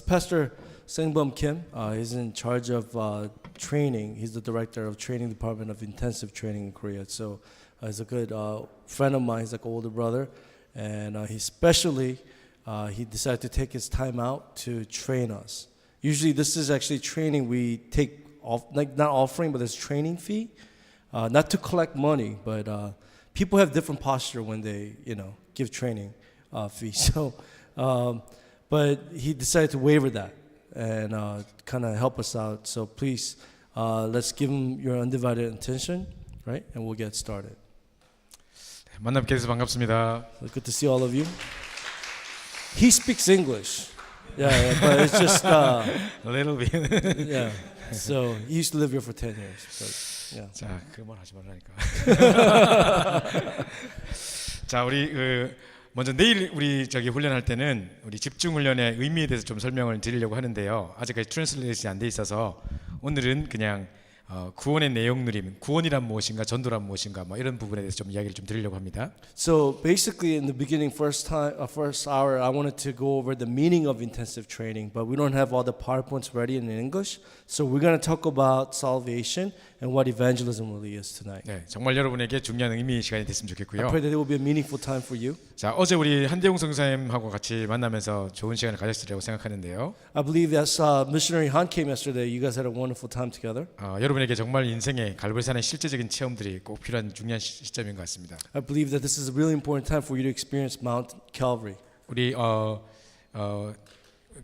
This is Pastor Sengbum Kim. He's in charge of training. He's the director of training department of intensive training in Korea. So he's a good friend of mine. He's like an older brother, and he decided to take his time out to train us. Usually, this is actually training we take off, like not offering, but there's training fee, not to collect money, but people have different posture when they give training fee. So. But he decided to waiver that and kind of help us out. So please, let's give him your undivided attention, right? And we'll get started. 만나뵙게 돼서 반갑습니다. Good to see all of you. He speaks English. Yeah, but it's just A little bit. yeah. So he used to live here for 10 years. But, yeah. 자, 그만하지 말라니까. 자, 우리 먼저 내일 우리 훈련할 때는 우리 집중 훈련의 의미에 대해서 좀 설명을 드리려고 하는데요. 아직까지 트랜슬레이션이 안 돼 있어서 오늘은 그냥 구원의 내용 누림, 구원이란 무엇인가, 전도란 무엇인가, 뭐 이런 부분에 대해서 좀 이야기를 좀 드리려고 합니다. So basically, in the beginning, first hour, I wanted to go over the meaning of intensive training, but we don't have all the PowerPoints ready in English, so we're going to talk about salvation and what evangelism really is tonight. 네, 정말 여러분에게 중요한 의미 시간이 됐으면 I 좋겠고요. pray that it will be a meaningful time for you. 자, 어제 우리 한대웅 선생님하고 같이 만나면서 좋은 시간을 가졌으리라고 생각하는데요. I believe that missionary Han came yesterday. You guys had a wonderful time together. 여러분에게 정말 인생의 갈보리산의 실제적인 체험들이 꼭 필요한 중요한 시점인 것 같습니다. I believe that this is a really important time for you to experience Mount Calvary. 우리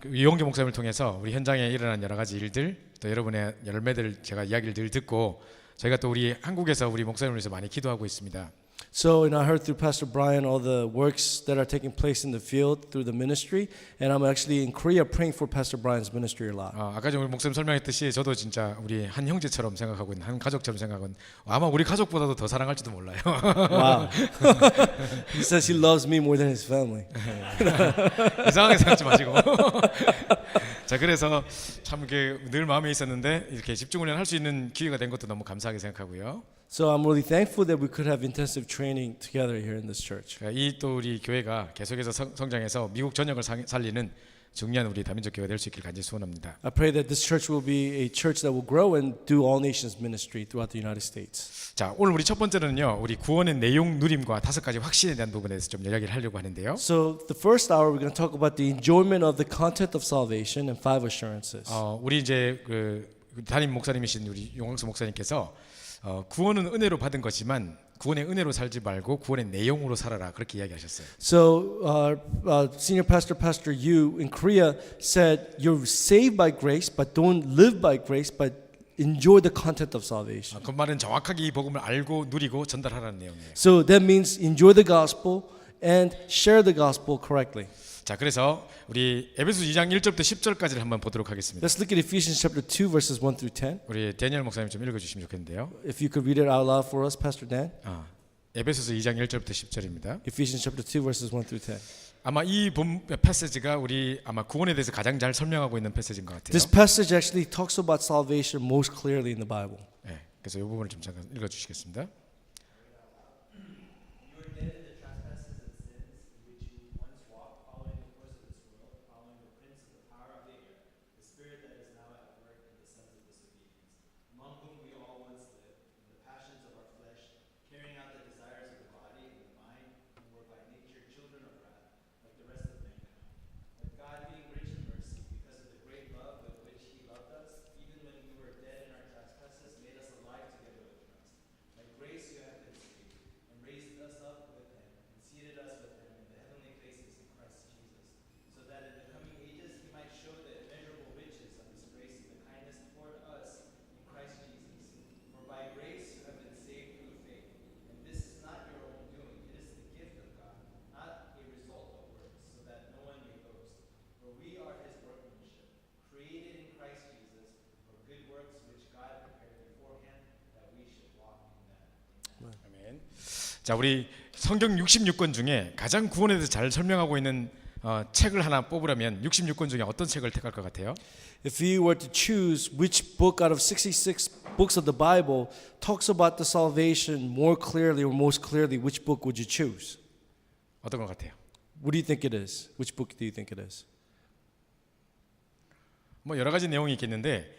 이용규 목사님을 통해서 우리 현장에 일어난 여러 가지 일들, 또 여러분의 열매들 제가 이야기를 늘 듣고 저희가 또 우리 한국에서 우리 목사님을 위해서 많이 기도하고 있습니다. So, and I heard through Pastor Brian all the works that are taking place in the field through the ministry, and I'm actually in Korea praying for Pastor Brian's ministry a lot. 아까 전 우리 목사님 설명했듯이 저도 진짜 우리 한 형제처럼 생각하고 있는 한 가족처럼 생각하고 있는, 아마 우리 가족보다도 더 사랑할지도 몰라요. Wow. He says he loves me more than his family. 이상하게 생각하지 마시고. 자, 그래서 참 늘 마음에 있었는데 이렇게 집중 훈련 할 수 있는 기회가 된 것도 너무 감사하게 생각하고요. So I'm really thankful that we could have intensive training together here in this church. 이 또 우리 교회가 계속해서 성장해서 미국 전역을 살리는 중요한 우리 다민족 교회가 될 수 있기를 간절히 소원합니다. I pray that this church will be a church that will grow and do all nations ministry throughout the United States. 자, 오늘 우리 첫 번째는요, 우리 구원의 내용 누림과 5가지 확신에 대한 부분에 대해서 좀 이야기를 하려고 하는데요. So the first hour we're going to talk about the enjoyment of the content of salvation and 5 assurances. 우리 이제 담임 목사님이신 우리 용광수 목사님께서 구원은 은혜로 받은 것이지만 구원의 은혜로 살지 말고 구원의 내용으로 살아라, 그렇게 이야기하셨어요. So senior pastor Yu in Korea said, "You're saved by grace, but don't live by grace, but enjoy the content of salvation." 그 말은 정확하게 이 복음을 알고 누리고 전달하라는 내용이에요. So that means enjoy the gospel and share the gospel correctly. 자, 그래서 우리 에베소 2장 1절부터 10절까지를 한번 보도록 하겠습니다. Let's look at Ephesians chapter 2 verses 1 through 10. 우리 데니엘 목사님 좀 읽어주시면 좋겠는데요. If you could read it out loud for us, Pastor Dan. 에베소서 2장 1절부터 10절입니다. Ephesians chapter 2 verses 1 through 10. 아마 이 패시지가 우리 아마 구원에 대해서 가장 잘 설명하고 있는 패시지인 것 같아요. This passage actually talks about salvation most clearly in the Bible. 네, 그래서 이 부분을 좀 잠깐 읽어주시겠습니다. 자, 우리 성경 66권 중에 가장 구원에 대해서 잘 설명하고 있는 책을 하나 뽑으라면 66권 중에 어떤 책을 택할 것 같아요? If you were to choose which book out of 66 books of the Bible talks about the salvation more clearly or most clearly, which book would you choose? 어떤 것 같아요? What do you think it is? Which book do you think it is? 뭐 여러 가지 내용이 있겠는데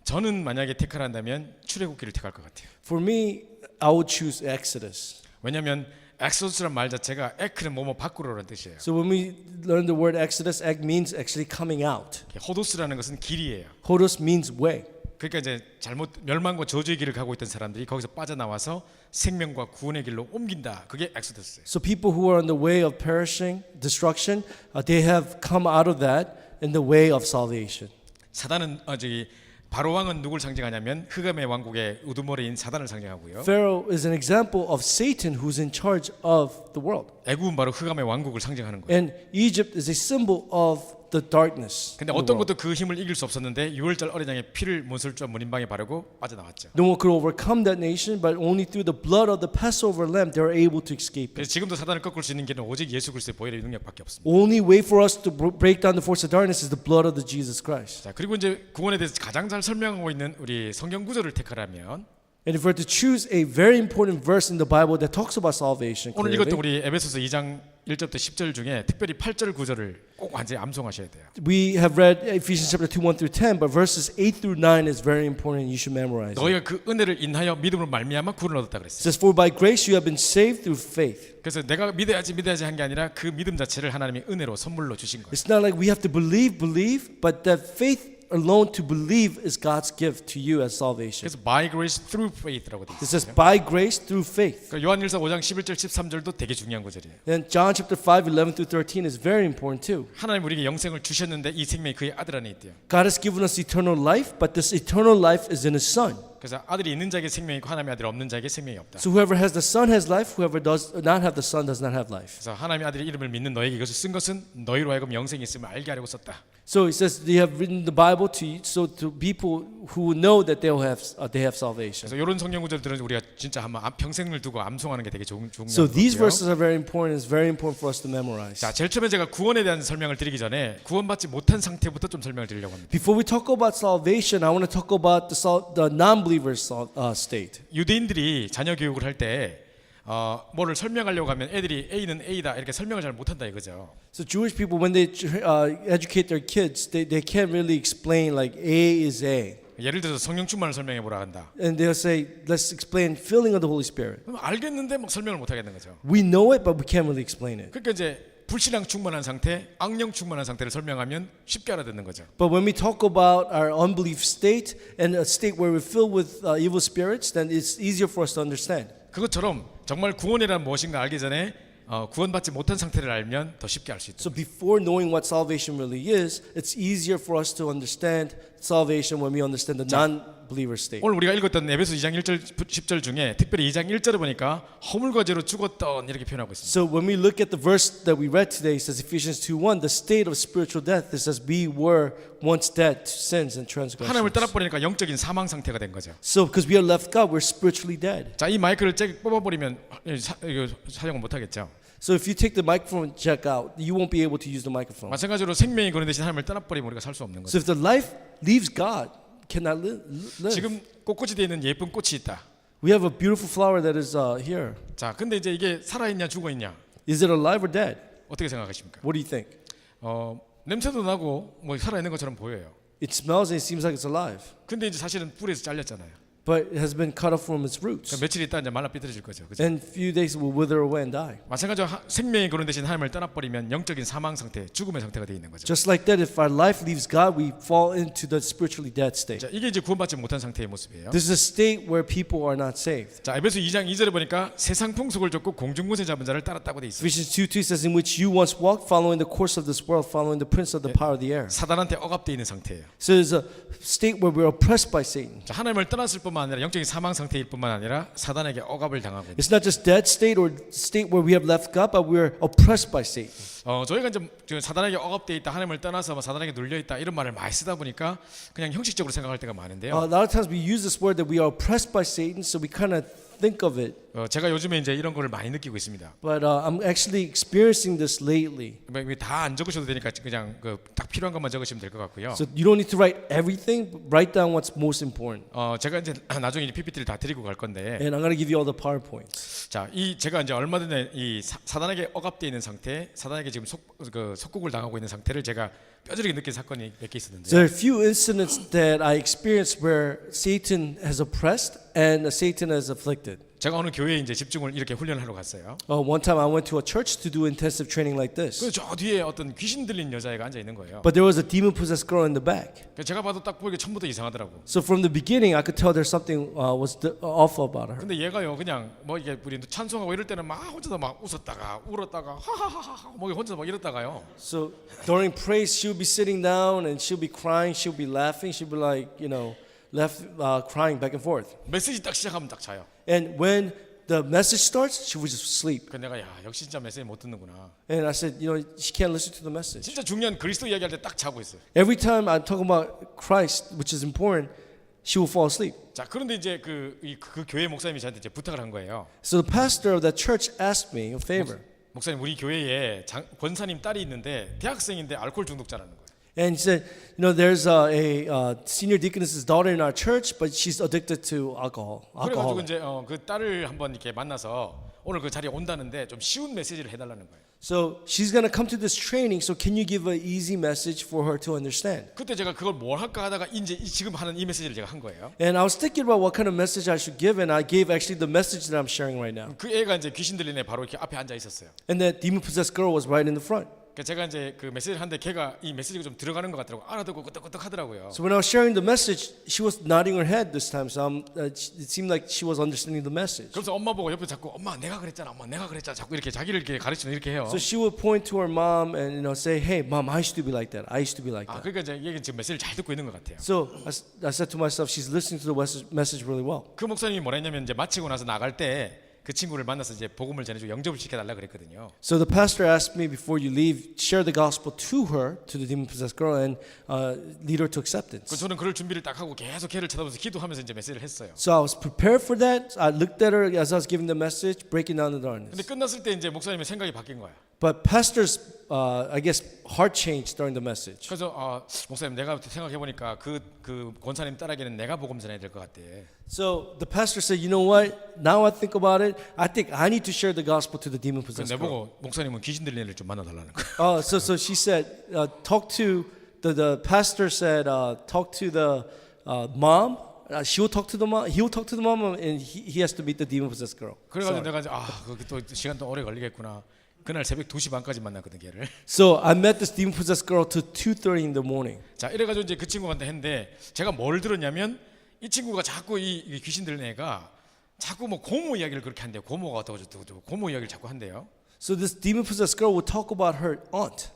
저는 만약에 택하란다면 출애굽기를 택할 것 같아요. For me, I would choose Exodus. 왜냐하면 엑소스란 말 자체가 에크는 뭐뭐 밖으로라는 뜻이에요. So when we learn the word Exodus, ek means actually coming out. 호도스라는 것은 길이에요. Hodos means way. 그러니까 이제 잘못 멸망과 저주의 길을 가고 있던 사람들이 거기서 빠져나와서 생명과 구원의 길로 옮긴다. 그게 엑소더스예요. So people who are on the way of perishing, destruction, they have come out of that in the way of salvation. 사단은 저기 바로 왕은 누굴 상징하냐면 흑암의 왕국의 우두머리인 사단을 상징하고요. Pharaoh is an example of Satan who's in charge of the world. 애굽은 바로 흑암의 왕국을 상징하는 거예요. And Egypt is a symbol of the darkness. 근데 of the 어떤 world. 것도 그 힘을 이길 수 없었는데 6월절 어린 양의 피를 문설주와 문인방에 바르고 빠져나왔죠. No one could overcome that nation, but only through the blood of the Passover lamb they were able to escape it. 그래서 지금도 사단을 꺾을 수 있는 길은 오직 예수 그리스도의 보혈의 능력밖에 없습니다. Only way for us to break down the force of darkness is the blood of the Jesus Christ. 자, 그리고 이제 구원에 대해서 가장 잘 설명하고 있는 우리 성경 구절을 택하라면 And if we're to choose a very important verse in the Bible that talks about salvation, 오늘 clearly, 이것도 우리 에베소서 2장 1절부터 10절 중에 특별히 8절 구절을 꼭 완전히 암송하셔야 돼요. we have read Ephesians chapter 2, 1 through 10, but verses 8 through 9 is very important. You should memorize it. 너희가 그 은혜를 인하여 믿음으로 말미암아 구원을 얻었다 It 그랬어요. says, for by grace you have been saved through faith. 그래서 내가 믿어야지 한 게 아니라 그 믿음 자체를 하나님이 은혜로 선물로 주신 거예요. It's not like we have to believe, but that faith alone to believe is God's gift to you as salvation. 그래서 by grace through faith라고 돼 It says 있어요. by grace through faith. 그러니까 요한일서 5장 11절 13절도 되게 중요한 구절이에요. And John chapter 5, 11 through 13 is very important too. 하나님 우리에게 영생을 주셨는데 이 생명이 그의 아들 안에 있대요. God has given us eternal life, but this eternal life is in His Son. 그래서 아들이 있는 자에게 생명이 있고 하나님의 아들이 없는 자에게 생명이 없다. So whoever has the Son has life, whoever does not have the Son does not have life. 그래서 하나님의 아들의 이름을 믿는 너에게 이것을 쓴 것은 너희로 하여금 영생이 있음을 알게 하려고 썼다. So it says they have written the Bible to people who know that they have salvation. 그래서 이런 성경 구절들은 우리가 진짜 한번 평생을 두고 암송하는 게 되게 중요한 So these 거고요. verses are very important. It's very important for us to memorize. 자, 제일 처음에 제가 구원에 대한 설명을 드리기 전에 구원받지 못한 상태부터 좀 설명을 드리려고 합니다. Before we talk about salvation, I want to talk about the non-believers' state. 유대인들이 자녀 교육을 할 때 뭐를 설명하려고 하면 애들이 A는 A다 이렇게 설명을 잘 못한다 이거죠. So Jewish people, when they educate their kids, they can't really explain like A is A. 예를 들어서 성령 충만을 설명해 보라 한다. And they'll say, let's explain filling of the Holy Spirit. 그럼 알겠는데 막 설명을 못 하겠는 거죠. We know it, but we can't really explain it. 그러니까 이제 불신앙 충만한 상태, 악령 충만한 상태를 설명하면 쉽게 알아듣는 거죠. But when we talk about our unbelief state and a state where we're filled with evil spirits, then it's easier for us to understand. 그것처럼 정말 구원이란 무엇인가 알기 전에 구원받지 못한 상태를 알면 더 쉽게 알 수 있다. So before knowing what salvation really is, it's easier for us to understand salvation when we understand the non-believer state. 오늘 우리가 읽었던 에베소 2장 1절 10절 중에 특별히 2장 1절을 보니까 허물과 죄로 죽었던 이렇게 표현하고 있습니다. So when we look at the verse that we read today, it says Ephesians 2:1, the state of spiritual death. It says we were once dead to sins and 하나님을 transgressions. 따라버리니까 영적인 사망 상태가 된 거죠. So because we are left God, we're spiritually dead. 자, 이 마이크를 뽑아버리면 이거 사용을 못 하겠죠. So if you take the microphone jack out, you won't be able to use the microphone. 마찬가지로 생명이 거는 대신 하나님을 떠나버리면 우리가 살 수 없는 So 거죠. if the life leaves God, cannot live. 지금 꽃꽂이 되어 있는 예쁜 꽃이 있다. We have a beautiful flower that is here. 자, 근데 이제 이게 살아있냐 죽어있냐 Is it alive or dead? 어떻게 생각하십니까? What do you think? 냄새도 나고 뭐 살아있는 것처럼 보여요. It smells and it seems like it's alive, 근데 이제 사실은 뿌리에서 잘렸잖아요. but it has been cut off from its roots. 그러니까 며칠 있다 이제 말라 삐뚤어질 거죠. 그죠? And few days it will wither away and die. 마찬가지로 생명이 거는 대신 하나님을 떠나버리면 영적인 사망 상태, 죽음의 상태가 되어 있는 거죠. Just like that, if our life leaves God, we fall into the spiritually dead state. 자, 이게 이제 구원받지 못한 상태의 모습이에요. This is a state where people are not saved. 자, 에베소 2장 2절에 보니까 세상 풍속을 쫓고 공중권세 잡은 자를 따랐다고 돼 있어요. Ephesians 2:2 says, in which you once walked, following the course of this world, following the prince of the power of the air. 사단한테 억압되어 있는 상태예요. So it's a state where we're oppressed by Satan. 자, 하나님을 떠났을 뿐만 아니라 영적인 사망 상태일 뿐만 아니라 사단에게 억압을 당하고 있는. It's not just dead state or state where we have left God, but we're oppressed by Satan. 저희가 이제 사단에게 억압되어 있다, 하나님을 떠나서 사단에게 눌려 있다 이런 말을 많이 쓰다 보니까 그냥 형식적으로 생각할 때가 많은데요. A lot of times we use this word that we are oppressed by Satan, so we kind of think of it. 제가 요즘에 이제 이런 거를 많이 느끼고 있습니다. But I'm actually experiencing this lately. 다 안 적으셔도 되니까 그냥 딱 필요한 것만 적으시면 될 것 같고요. So you don't need to write everything, but write down what's most important. 제가 이제 나중에 PPT를 다 드리고 갈 건데, And I'm going to give you all the PowerPoints. 자, 제가 이제 얼마 전에 이 사단에게 억압되어 있는 상태, 사단에게 지금 속국을 당하고 있는 상태를 제가 뼈저리게 느낀 사건이 몇 개 있었는데. So there are a few incidents that I experienced where Satan has oppressed and Satan has afflicted. 제가 어느 교회에 이제 집중을 이렇게 훈련하러 갔어요. One time I went to a church to do intensive training like this. 그래서 저 뒤에 어떤 귀신 들린 여자애가 앉아 있는 거예요. But there was a demon-possessed girl in the back. 그래서 제가 봐도 딱 보이게 처음부터 이상하더라고. So from the beginning, I could tell there's something was awful about her. 근데 얘가요 그냥 뭐 이게 우리 찬송하고 이럴 때는 막 혼자서 막 웃었다가 울었다가 하하하하 뭐 혼자 막 이랬다가요. So during praise, she would be sitting down and she'll be crying, she'll be laughing, she'll be like, crying back and forth. 메시지 딱 시작하면 딱 자요. And when the message starts, she would just sleep. 그 내가 야 역시 진짜 메시지 못 듣는구나. And I said, she can't listen to the message. 진짜 중요한 그리스도 이야기할 때 딱 자고 있어요. Every time I'm talking about Christ, which is important, she will fall asleep. 자 그런데 이제 그 교회 목사님이 저한테 이제 부탁을 한 거예요. So the pastor of that church asked me a favor. 목사님 우리 교회에 권사님 딸이 있는데 대학생인데 알코올 중독자라는 거예요. And he said, there's a senior deaconess's daughter in our church, but she's addicted to alcohol. 그래가지고 이제 그 딸을 한번 이렇게 만나서 오늘 그 자리에 온다는데 좀 쉬운 메시지를 해달라는 거예요. So she's gonna come to this training. So can you give an easy message for her to understand? 그때 제가 그걸 뭘 할까 하다가 이제 지금 하는 이 메시지를 제가 한 거예요. And I was thinking about what kind of message I should give, and I gave actually the message that I'm sharing right now. 그 애가 이제 귀신 들린 애 바로 이렇게 앞에 앉아 있었어요. And that demon-possessed girl was right in the front. 그러니까 제가 이제 그 메시지를 하는데 걔가 이 메시지가 좀 들어가는 것 같더라고. 알아듣고 끄떡끄떡 하더라고요. So when I was sharing the message, she was nodding her head this time. So it seemed like she was understanding the message. 그래서 엄마 보고 옆에 자꾸 엄마 내가 그랬잖아, 엄마 내가 그랬잖아. 자꾸 이렇게 자기를 이렇게 가르치는 이렇게 해요. So she would point to her mom and say, "Hey, mom, I used to be like that. I used to be like 아 that." 그러니까 이제 얘가 지금 메시지를 잘 듣고 있는 것 같아요. So I said to myself, she's listening to the message really well. 그 목사님이 뭐라 했냐면 이제 마치고 나서 나갈 때 그 친구를 만나서 이제 복음을 전해주고 영접을 시켜달라 그랬거든요. So the pastor asked me before you leave, share the gospel to her, to the demon-possessed girl, and lead her to acceptance. 그 저는 그럴 준비를 딱 하고 계속 걔를 쳐다보면서 기도하면서 이제 메시지를 했어요. So I was prepared for that. I looked at her as I was giving the message, breaking down the 근데 darkness. 끝났을 때 이제 목사님의 생각이 바뀐 거예요. But pastor's, I guess, heart changed during the message. 그래서 목사님 내가 생각해 보니까 그 권사님 딸에게는 내가 복음 전해야 될 것 같대. So the pastor said, you know what? Now I think about it, I think I need to share the gospel to the 그래서 demon-possessed 내 girl. 보고 목사님은 귀신 들린 애를 좀 만나달라는 거예요. So she said, talk to the pastor said, talk to the mom. She will talk to the mom. He will talk to the mom, and he has to meet the demon-possessed girl. 그래가지고 내가 이제 거기 또 시간 또 오래 걸리겠구나. 그날 새벽 2시 반까지 만났거든 걔를. So I met this demon-possessed girl till 2:30 in the morning. 자 이래가지고 이제 그 친구한테 했는데 제가 뭘 들었냐면 이 친구가 자꾸 이 귀신 들린 애가 자꾸 뭐 고모 이야기를 그렇게 한대요. 고모가 어떠고 저떠고 고모 이야기를 자꾸 한대요. So this demon-possessed girl would talk about her aunt.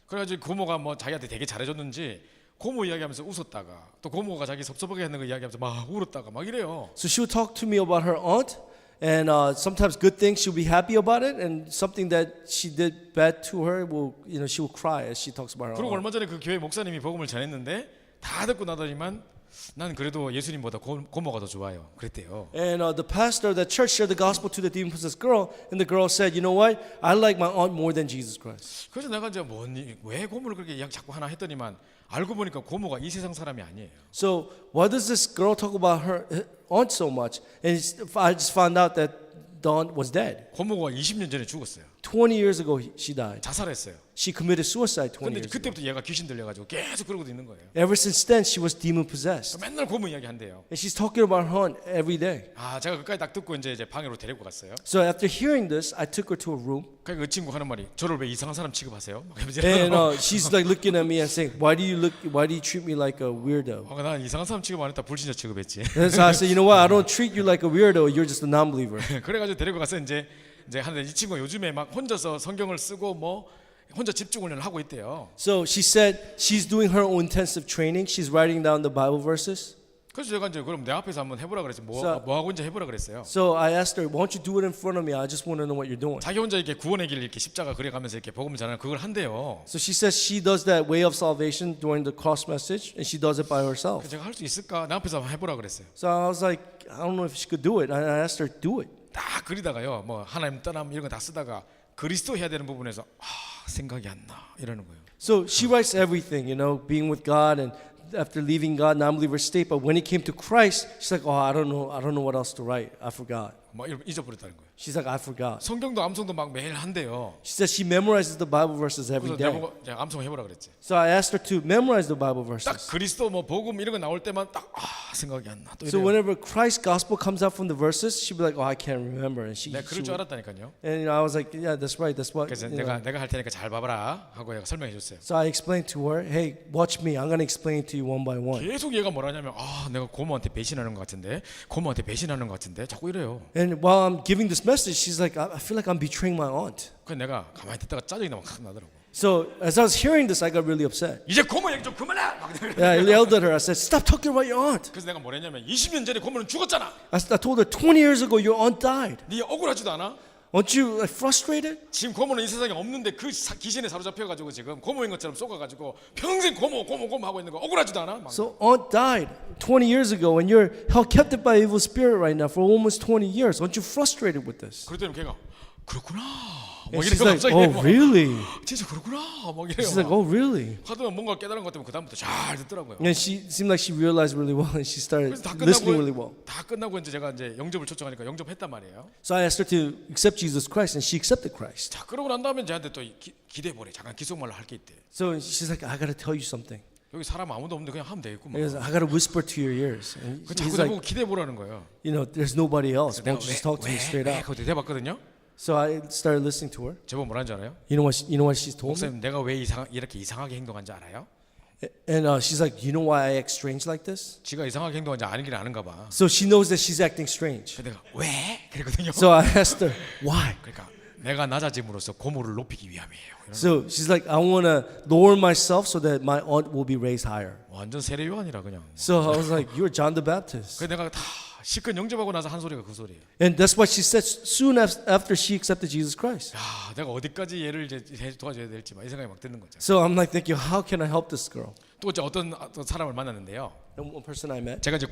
그래가지고 고모가 뭐 자기한테 되게 잘해줬는지 고모 이야기하면서 웃었다가 또 고모가 자기 섭섭하게 하는 거 이야기하면서 막 울었다가 막 이래요. So she would talk to me about her aunt, and sometimes good things she'll be happy about it, and something that she did bad to her will, she will cry as she talks about her 그리고 aunt. 얼마 전에 그 교회 목사님이 복음을 전했는데 다 듣고 나더니만 난 그래도 예수님보다 고모가 더 좋아요. 그랬대요. And the pastor of that church shared the gospel to the demon-possessed girl, and the girl said, "You know what? I like my aunt more than Jesus Christ." 그래서 내가 이제 왜 고모를 그렇게 이야기 자꾸 하나 했더니만 알고 보니까 고모가 이 세상 사람이 아니에요. So why does this girl talk about her aunt so much? And I just found out that the aunt was dead. 고모가 20년 전에 죽었어요. 20 years ago, she died. 자살했어요. She committed suicide 20 근데 years ago. 그때부터 얘가 귀신 들려가지고 계속 그러고 있는 거예요. Ever since then, she was demon-possessed. 맨날 고모 이야기 한대요. And she's talking about her aunt every day. 제가 그까지 딱 듣고 이제 방으로 데리고 갔어요. So after hearing this, I took her to a room. 그러니까 그 친구 하는 말이 저를 왜 이상한 사람 취급하세요? 막 이러면서 And she's like looking at me and saying, why do you treat me like a weirdo? 난 이상한 사람 취급 안 했다 불신자 취급했지. And so I said, you know what? I don't treat you like a weirdo. You're just a non-believer. 그래가지고 데리고 가서 이제 하는데 이 친구가 요즘에 막 혼자서 성경을 쓰고 뭐 혼자 집중 훈련을 하고 있대요. So she said she's doing her own intensive training. She's writing down the Bible verses. 그래서 제가 이제 그럼 내 앞에서 한번 해보라 그랬지. 뭐 하고 이제 해보라 그랬어요. So I asked her, why don't you do it in front of me? I just want to know what you're doing. 자기 혼자 이렇게 구원의 길 이렇게 십자가 그려가면서 이렇게 복음을 전하는 그걸 한대요. So she says she does that way of salvation during the cross message, and she does it by herself. 제가 할 수 있을까? 내 앞에서 한번 해보라 그랬어요. So I was like, I don't know if she could do it. I asked her, do it. 딱 그리다가요. 뭐 하나님 떠남 이런 거 다 쓰다가 그리스도 해야 되는 부분에서 생각이 안 나 이러는 거예요. So she writes everything, being with God and after leaving God, non-believer state. But when it came to Christ, she's like, I don't know what else to write. I forgot. 뭐 잊어버렸다는 거예요. She's like, I forgot. 성경도 암송도 막 매일 한대요. She said she memorizes the Bible verses every 그래서 day. 내가 보고 암송 해보라 그랬지. So I asked her to memorize the Bible 딱 verses. 그리스도 뭐 복음 이런 거 나올 때만 딱 생각이 안 나. 또 So 이래요. whenever Christ's gospel comes out from the verses, she'd be like, oh, I can't remember. And 내가 그럴 줄 알았다니까요. and I was like, yeah, that's right. That's what. 그래서 you know. 내가 할 테니까 잘 봐봐라 하고 내가 설명해 줬어요. So I explained to her, hey, watch me. I'm going to explain it to you one by one. 계속 얘가 뭐라냐면 내가 고모한테 배신하는 것 같은데 고모한테 배신하는 것 같은데 자꾸 이래요. And while I'm giving this message, she's like, I feel like I'm betraying my aunt. 그래서 내가 가만히 듣다가 짜증이 막 나더라고. So as I was hearing this, I got really upset. 이제 고모 얘기 좀 그만해. 막 이래. Yeah, I yelled at her. I said, stop talking about your aunt. 그래서 내가 뭐랬냐면 20년 전에 고모는 죽었잖아. I told her 20 years ago your aunt died. 네 억울하지도 않아? Aren't you like frustrated? 지금 고모는 이 세상에 없는데 그 귀신에 사로잡혀가지고 지금 고모인 것처럼 속아가지고 평생 고모 하고 있는 거 억울하지도 않아? 막. So aunt died 20 years ago and you're held captive by evil spirit right now for almost 20 years. Aren't you frustrated with this? 그랬더니 걔가 그렇구나. And 막 she's 이래요 like, 갑자기. oh, really? 진짜 그렇구나. 막 이래요. She's like, oh, really? 하도 뭔가 깨달은 것 때문에 그 다음부터 잘 듣더라고요. And she seemed like she realized really well and she started 그래서 listening really well. 다 끝나고 이제 제가 이제 영접을 초청하니까 영접했단 말이에요. So I asked her to accept Jesus Christ and she accepted Christ. 자 그러고 난 다음에 저한테 또 기대해 보래. 잠깐 기속말로 할 게 있대. So she's like, I got to tell you something. 여기 사람 아무도 없는데 그냥 하면 되겠구만. He goes, I got to whisper to your ears. And 그 he's 자꾸 like, 내보고 기대해 보라는 거예요. you know, there's nobody else. 내가 Won't you just talk to me straight 왜? out? 그거 대답했거든요. So I started listening to her. 제보 뭐라는 줄 알아요? You know what she's told me? 목사님 내가 왜 이렇게 이상하게 행동한지 알아요? And she's like, you know why I act strange like this? 지가 이상하게 행동한지 아니긴 아는가 봐. So she knows that she's acting strange. 그래서 내가 왜? 그랬거든요. So I asked her, why? 그러니까 내가 낮아짐으로써 고모를 높이기 위함이에요. So she's like, I want to lower myself so that my aunt will be raised higher. 완전 세례 요한이라 그냥. So I was like, you're John the Baptist. 그래서 내가 다 실컷 영접하고 나서 한 소리가 그 소리예요. And that's what she said soon after she accepted Jesus Christ. 야, 내가 어디까지 얘를 이제 도와줘야 될지 막 이 생각이 막 드는 거죠. So I'm like thinking, how can I help this girl? 또 이제 어떤 사람을 만났는데요. And one person I met, 제가 이제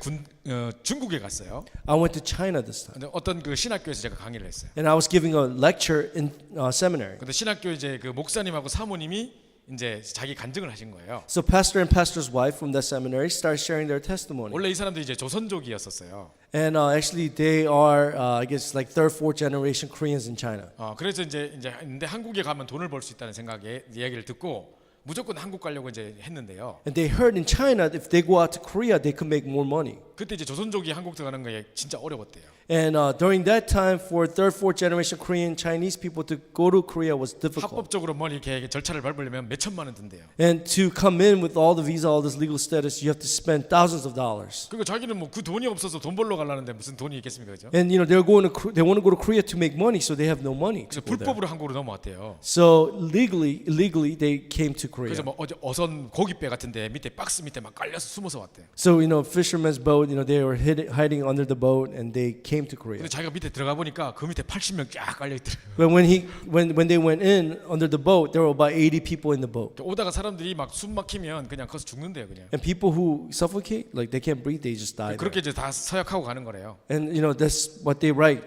중국에 갔어요. I went to China this time. 근데 어떤 그 신학교에서 제가 강의를 했어요. And I was giving a lecture in seminary. 근데 신학교 이제 그 목사님하고 사모님이 이제 자기 간증을 하신 거예요. So pastor and pastor's wife from that seminary started sharing their testimony. 원래 이 사람들이 이제 조선족이었었어요. And actually they are, I guess, like third, fourth generation Koreans in China. 그래서 이제 근데 한국에 가면 돈을 벌 수 있다는 생각에 이야기를 듣고 무조건 한국 가려고 이제 했는데요. And they heard in China if they go out to Korea, they could make more money. 그때 이제 조선족이 한국 들어가는 게 진짜 어려웠대요. And during that time, for third, fourth generation Korean Chinese people to go to Korea was difficult. 합법적으로 뭘 이렇게 절차를 밟으려면 몇 천만 원 든대요. And to come in with all the visa, all this legal status, you have to spend thousands of dollars. 그리고 자기는 뭐 그 돈이 없어서 돈 벌러 가려는데 무슨 돈이 있겠습니까, 그죠? And you know they want to go to Korea to make money, so they have no money to 그래서 go there. 불법으로 한국으로 넘어왔대요. So illegally, they came to Korea. 그래서 뭐 어선 고깃배 같은데 밑에 박스 밑에 막 깔려서 숨어서 왔대요. So fishermen's boat, they were hiding under the boat, and they came to Korea. 근데 자기가 밑에 들어가 보니까 그 밑에 80명 쫙 깔려 있더라고요. But when they went in under the boat, there were about 80 people in the boat. 오다가 사람들이 막 숨 막히면 그냥 거기서 죽는데요, 그냥. And people who suffocate, like they can't breathe, they just die there. 그렇게 이제 다 서약하고 가는 거래요. And that's what they write,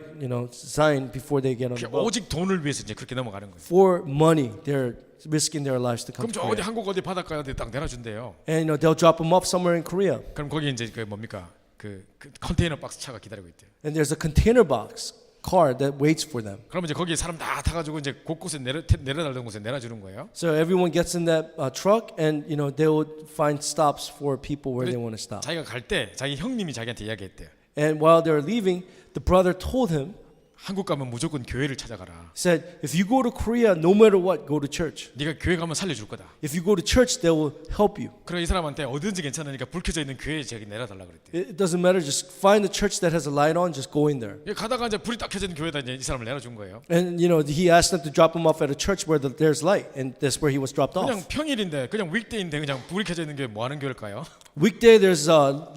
sign before they get on the boat. 오직 돈을 위해서 이제 그렇게 넘어가는 거예요. For money, they're risking their lives to come 그럼 to 저 어디 Korea. 한국 어디 바닷가에 어디 딱 내려준대요. And they'll drop them off somewhere in Korea. 그럼 거기 이제 그 뭡니까 그 컨테이너 박스 차가 기다리고 있대요. And there's a container box car that waits for them. 그러면 이제 거기 사람 다 타가지고 이제 곳곳에 내려달라는 곳에 내려주는 거예요. So everyone gets in that truck, and they will find stops for people where they want to stop. 자기가 갈 때 자기 형님이 자기한테 이야기했대요. And while they're leaving, the brother told him, 한국 가면 무조건 교회를 찾아가라. said, if you go to Korea, no matter what, go to church. 네가 교회 가면 살려줄 거다. If you go to church, they will help you. 그래 이 사람한테 어딘지 괜찮으니까 불 켜져 있는 교회에 저기 내려달라 그랬대요. It doesn't matter. Just find a church that has a light on. Just go in there. 가다가 이제 불이 딱 켜져 있는 교회에다 이제 이 사람을 내려준 거예요. And he asked them to drop him off at a church where there's light, and that's where he was dropped 그냥 off. 평일인데 그냥 weekday인데 그냥 불이 켜져 있는 교회 뭐 하는 교회일까요? Weekday there's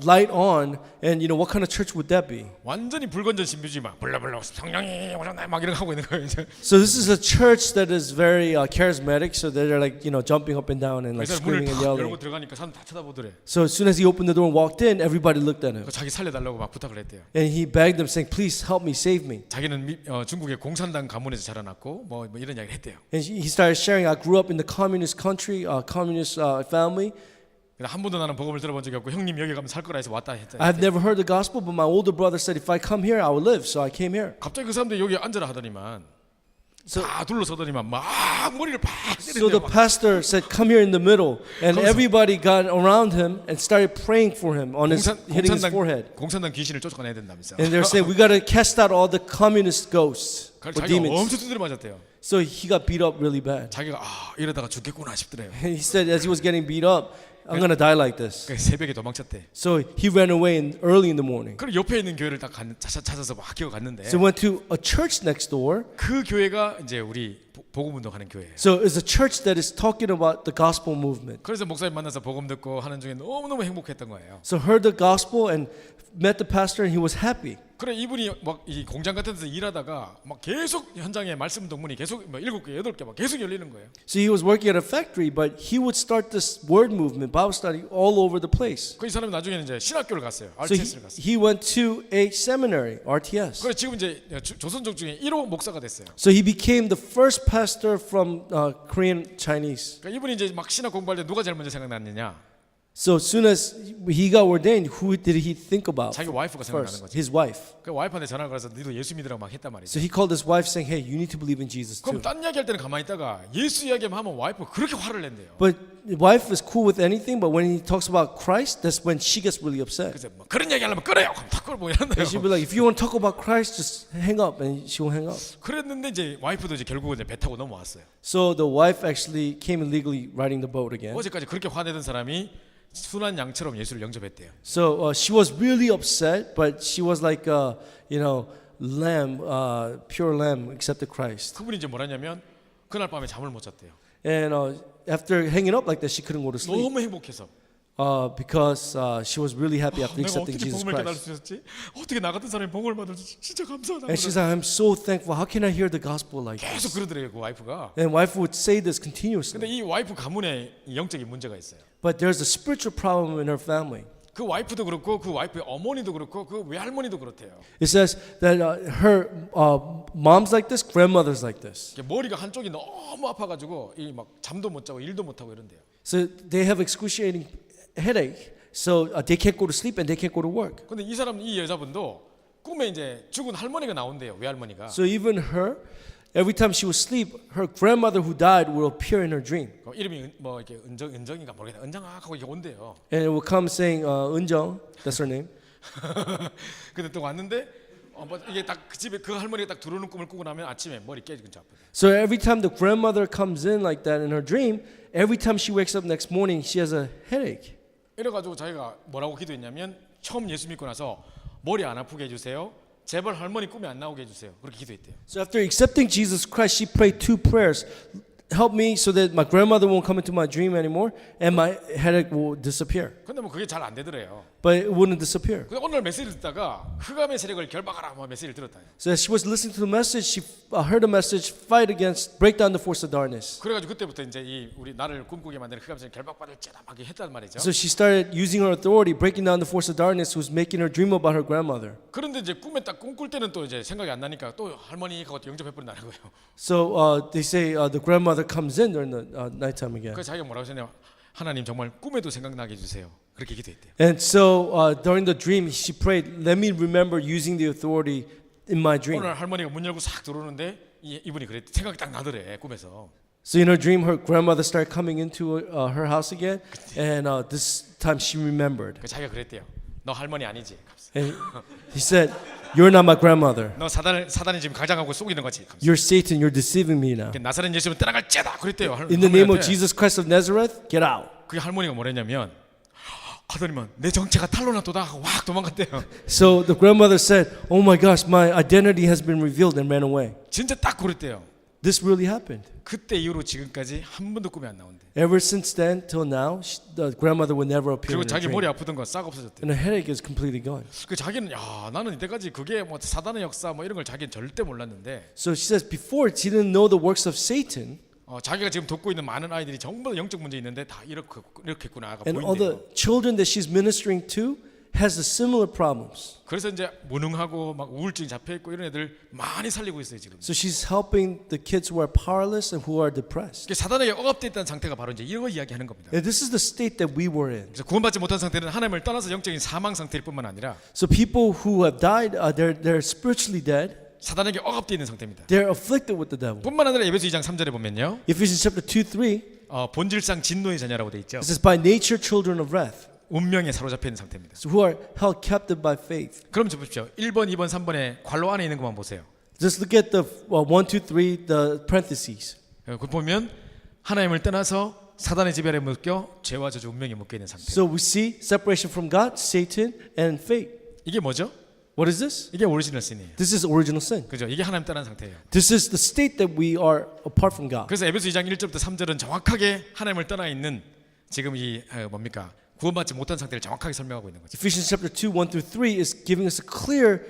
light on, and what kind of church would that be? 완전히 불건전 신비주의 막 불러불러 성령이 오셨네 막 이렇게 하고 있는 거예요. 이제. So this is a church that is very charismatic. So they're like jumping up and down and like 그래서 문을 screaming and 탁 열고 yelling. 들어가니까 사람 다 쳐다보더래. So as soon as he opened the door and walked in, everybody looked at him, 자기 살려달라고 막 부탁을 했대요. and he begged them, saying, "Please help me, save me." 자기는 중국의 공산당 가문에서 자라났고 뭐 이런 이야기를 했대요. And he started sharing, "I grew up in the communist country, communist family." 근데 한 번도 나는 복음을 들어본 적이 없고 형님 여기 가면 살 거라 해서 왔다 했다. I've never heard the gospel, but my older brother said if I come here, I will live. So I came here. 갑자기 그 사람들이 여기 앉으라 하더니만 다 둘러서더니만 막 머리를 팍 So the 때리는데 pastor said, "Come here in the middle," and 거기서- everybody got around him and started praying for him on his hitting his forehead. 공산당 귀신을 쫓아내야 된다면서. And they're saying, "We got to cast out all the communist ghosts or 자기가 demons." 엄청 두드려 맞았대요. So he got beat up really bad. 자기가 이러다가 죽겠구나 싶더래요. And he said, as he was getting beat up, "I'm gonna die like this." 그래서 새벽에 도망쳤대. So he ran away early in the morning. 그리고 옆에 있는 교회를 딱 찾아서 막 기어갔는데 So he went to a church next door. 그 교회가 이제 우리 복음 운동하는 교회예요. So it's a church that is talking about the gospel movement. 그래서 목사님 만나서 복음 듣고 하는 중에 너무너무 행복했던 거예요. So heard the gospel and met the pastor, and he was happy. 그래 이분이 막 이 공장 같은 데서 일하다가 막 계속 현장에 말씀 동문이 계속 뭐 7개, 8개 막 계속 열리는 거예요. So he was working at a factory, but he would start this word movement, Bible study, all over the place. 그 이 사람이 나중에는 이제 신학교를 갔어요. So RTS를 갔어요. he went to a seminary, RTS. 그래 지금 이제 조선족 중에 1호 목사가 됐어요. So he became the first pastor from Korean Chinese. 그러니까 이분이 이제 막 신학 공부할 때 누가 제일 먼저 생각났느냐? So as soon as he got ordained, who did he think about 자기 와이프가 생각나는 first? 거죠. His wife. 그 와이프한테 전화를 걸어서 너도 예수 믿으라고 막 했단 말이죠. So he called his wife saying, "Hey, you need to believe in Jesus 그럼 too." 딴 이야기할 때는 가만히 있다가 예수 이야기만 하면 와이프가 그렇게 화를 낸대요. But the wife is cool with anything, but when he talks about Christ, that's when she gets really upset. 그래서 뭐 그런 이야기 하려면 끊어요. 그럼 탁 끌고 이런대요. And she'll be like, "If you want to talk about Christ, just hang up," and she will hang up. 그랬는데 이제 와이프도 이제 결국은 이제 배 타고 넘어왔어요. So the wife actually came illegally riding the boat again. 어제까지 그렇게 화내던 사람이 순한 양처럼 예수를 영접했대요. So she was really upset, but she was like, lamb, pure lamb, accepted Christ. 그분이 이제 뭐라냐면 그날 밤에 잠을 못 잤대요. And after hanging up like that, she couldn't go to sleep 너무 행복해서. because she was really happy after 내가 accepting 어떻게 Jesus 복음을 깨달을 Christ. 수 있었지? 어떻게 나 같은 사람이 복음을 받을 수 진짜 감사하다. And she's like, "I'm so thankful. How can I hear the gospel like 계속 this?" 그러더래요 그 와이프가. And wife would say this 근데 continuously. 이 와이프 가문에 영적인 문제가 있어요. But there's a spiritual problem in her family. 그 와이프도 그렇고 그 와이프의 어머니도 그렇고 그 외할머니도 그렇대요. It says that her mom's like this, grandmother's like this. 머리가 한쪽이 너무 아파가지고 이 막 잠도 못 자고 일도 못 하고 이런대요. So they have excruciating headache. So they can't go to sleep and they can't go to work. 근데 이 여자분도 꿈에 이제 죽은 할머니가 나온대요. 외할머니가. So even her, every time she would sleep, her grandmother who died will appear in her dream. 그 이름이 뭐 이렇게 은정인가 모르겠다. 은정아 하고 이렇게 온대요. And it will come saying, Eunjung, that's her name. 근데 또 왔는데 뭐 이게 딱 그 집에 그 할머니가 딱 들어오는 꿈을 꾸고 나면 아침에 머리 깨지고 아프대. So every time the grandmother comes in like that in her dream, every time she wakes up next morning, she has a headache. 이래가지고 자기가 뭐라고 기도했냐면 처음 예수 믿고 나서 머리 안 아프게 해주세요. 제발 할머니 꿈에 안 나오게 해주세요. 그렇게 기도했대요. So after accepting Jesus Christ, she prayed two prayers. Help me so that my grandmother won't come into my dream anymore and my headache will disappear. 근데 뭐 그게 잘 안 되더래요. But it wouldn't disappear. 근데 오늘 메시지를 듣다가 흑암의 세력을 결박하라 뭐 메시지를 들었다. So as she was listening to the message, she heard a message, fight against, break down the force of darkness. 그래가지고 그때부터 이제 이 우리 나를 꿈꾸게 만드는 흑암의 세력 결박받을 죄다 막 했단 말이죠. So she started using her authority, breaking down the force of darkness, who was making her dream about her grandmother. 그런데 이제 꿈에 딱 꿈꿀 때는 또 이제 생각이 안 나니까 또 할머니 하고 영접해버린다는 거예요. So they say the grandmother comes in during the nighttime again. 그래서 자기가 뭐라고 했냐면 하나님 정말 꿈에도 생각나게 해주세요. 그렇게 기도했대요. And so during the dream, she prayed, "Let me remember using the authority in my dream." 오늘 할머니가 문 열고 싹 들어오는데 이분이 그랬 생각이 딱 나더래 꿈에서. So in her dream, her grandmother started coming into her house again, and this time she remembered. 그 자기가 그랬대요. 너 할머니 아니지? And he said, "You're not my grandmother. 너 사단이 지금 가장하고 속이는 거지. You're Satan. You're deceiving me now. 나사렛 예수는 떠나갈 죄다. 그랬대요. In the name of 할머니한테. Jesus Christ of Nazareth, get out." 그 할머니가 뭐랬냐면 하더니만 내 정체가 탄로났도다 하고 확 도망갔대요. So the grandmother said, "Oh my gosh, my identity has been revealed," and ran away. 진짜 딱 그랬대요. This really happened. 그때 이후로 지금까지 한 번도 꿈에 안 나온대. Ever since then till now, the grandmother would never appear 그리고 in her 자기 dream. 머리 아프던 거 싹 없어졌대. And her headache is completely gone. 그 자기는 야 나는 이때까지 그게 뭐 사단의 역사 뭐 이런 걸 자기는 절대 몰랐는데 So she says before she didn't know the works of Satan, 자기가 지금 돕고 있는 많은 아이들이 전부 다 영적 문제 있는데 다 이렇겠구나가 and all the 보인대요. children that she's ministering to has the similar problems. 그래서 이제 무능하고 막 우울증이 잡혀 있고 이런 애들 많이 살리고 있어요 지금. So she's helping the kids who are powerless and who are depressed. 이게 사단에게 억압돼 있다는 상태가 바로 이제 이거 이야기하는 겁니다. And this is the state that we were in. 그래서 구원받지 못한 상태는 하나님을 떠나서 영적인 사망 상태일 뿐만 아니라 So people who have died, they're spiritually dead. 사단에게 억압돼 있는 상태입니다. They're afflicted with the devil. 뿐만 아니라 에베소 2장 3절에 보면요. Ephesians chapter 2:3, 본질상 진노의 자녀라고 돼 있죠. it says, by nature children of wrath, 운명에 사로잡혀 있는 상태입니다. so who are held captive by faith. 그럼 저 보십시오. 1번, 2번, 3번에 괄호 안에 있는 것만 보세요. Just look at the 1, 2, 3, the parentheses. 그 보면 하나님을 떠나서 사단의 지배에 묶여 죄와 저주 운명에 묶여 있는 상태. So we see separation from God, Satan, and fate. 이게 뭐죠? What is this? 이게 오리지널 신이에요. This is original sin. 그죠? 이게 하나님 떠난 상태예요. This is the state that we are apart from God. 그래서 에베소 2장 1절부터 3절은 정확하게 하나님을 떠나 있는 지금 이 뭡니까? 구원받지 못한 상태를 정확하게 설명하고 있는 거죠. Ephesians chapter 2, 1 through 3 is giving us a clear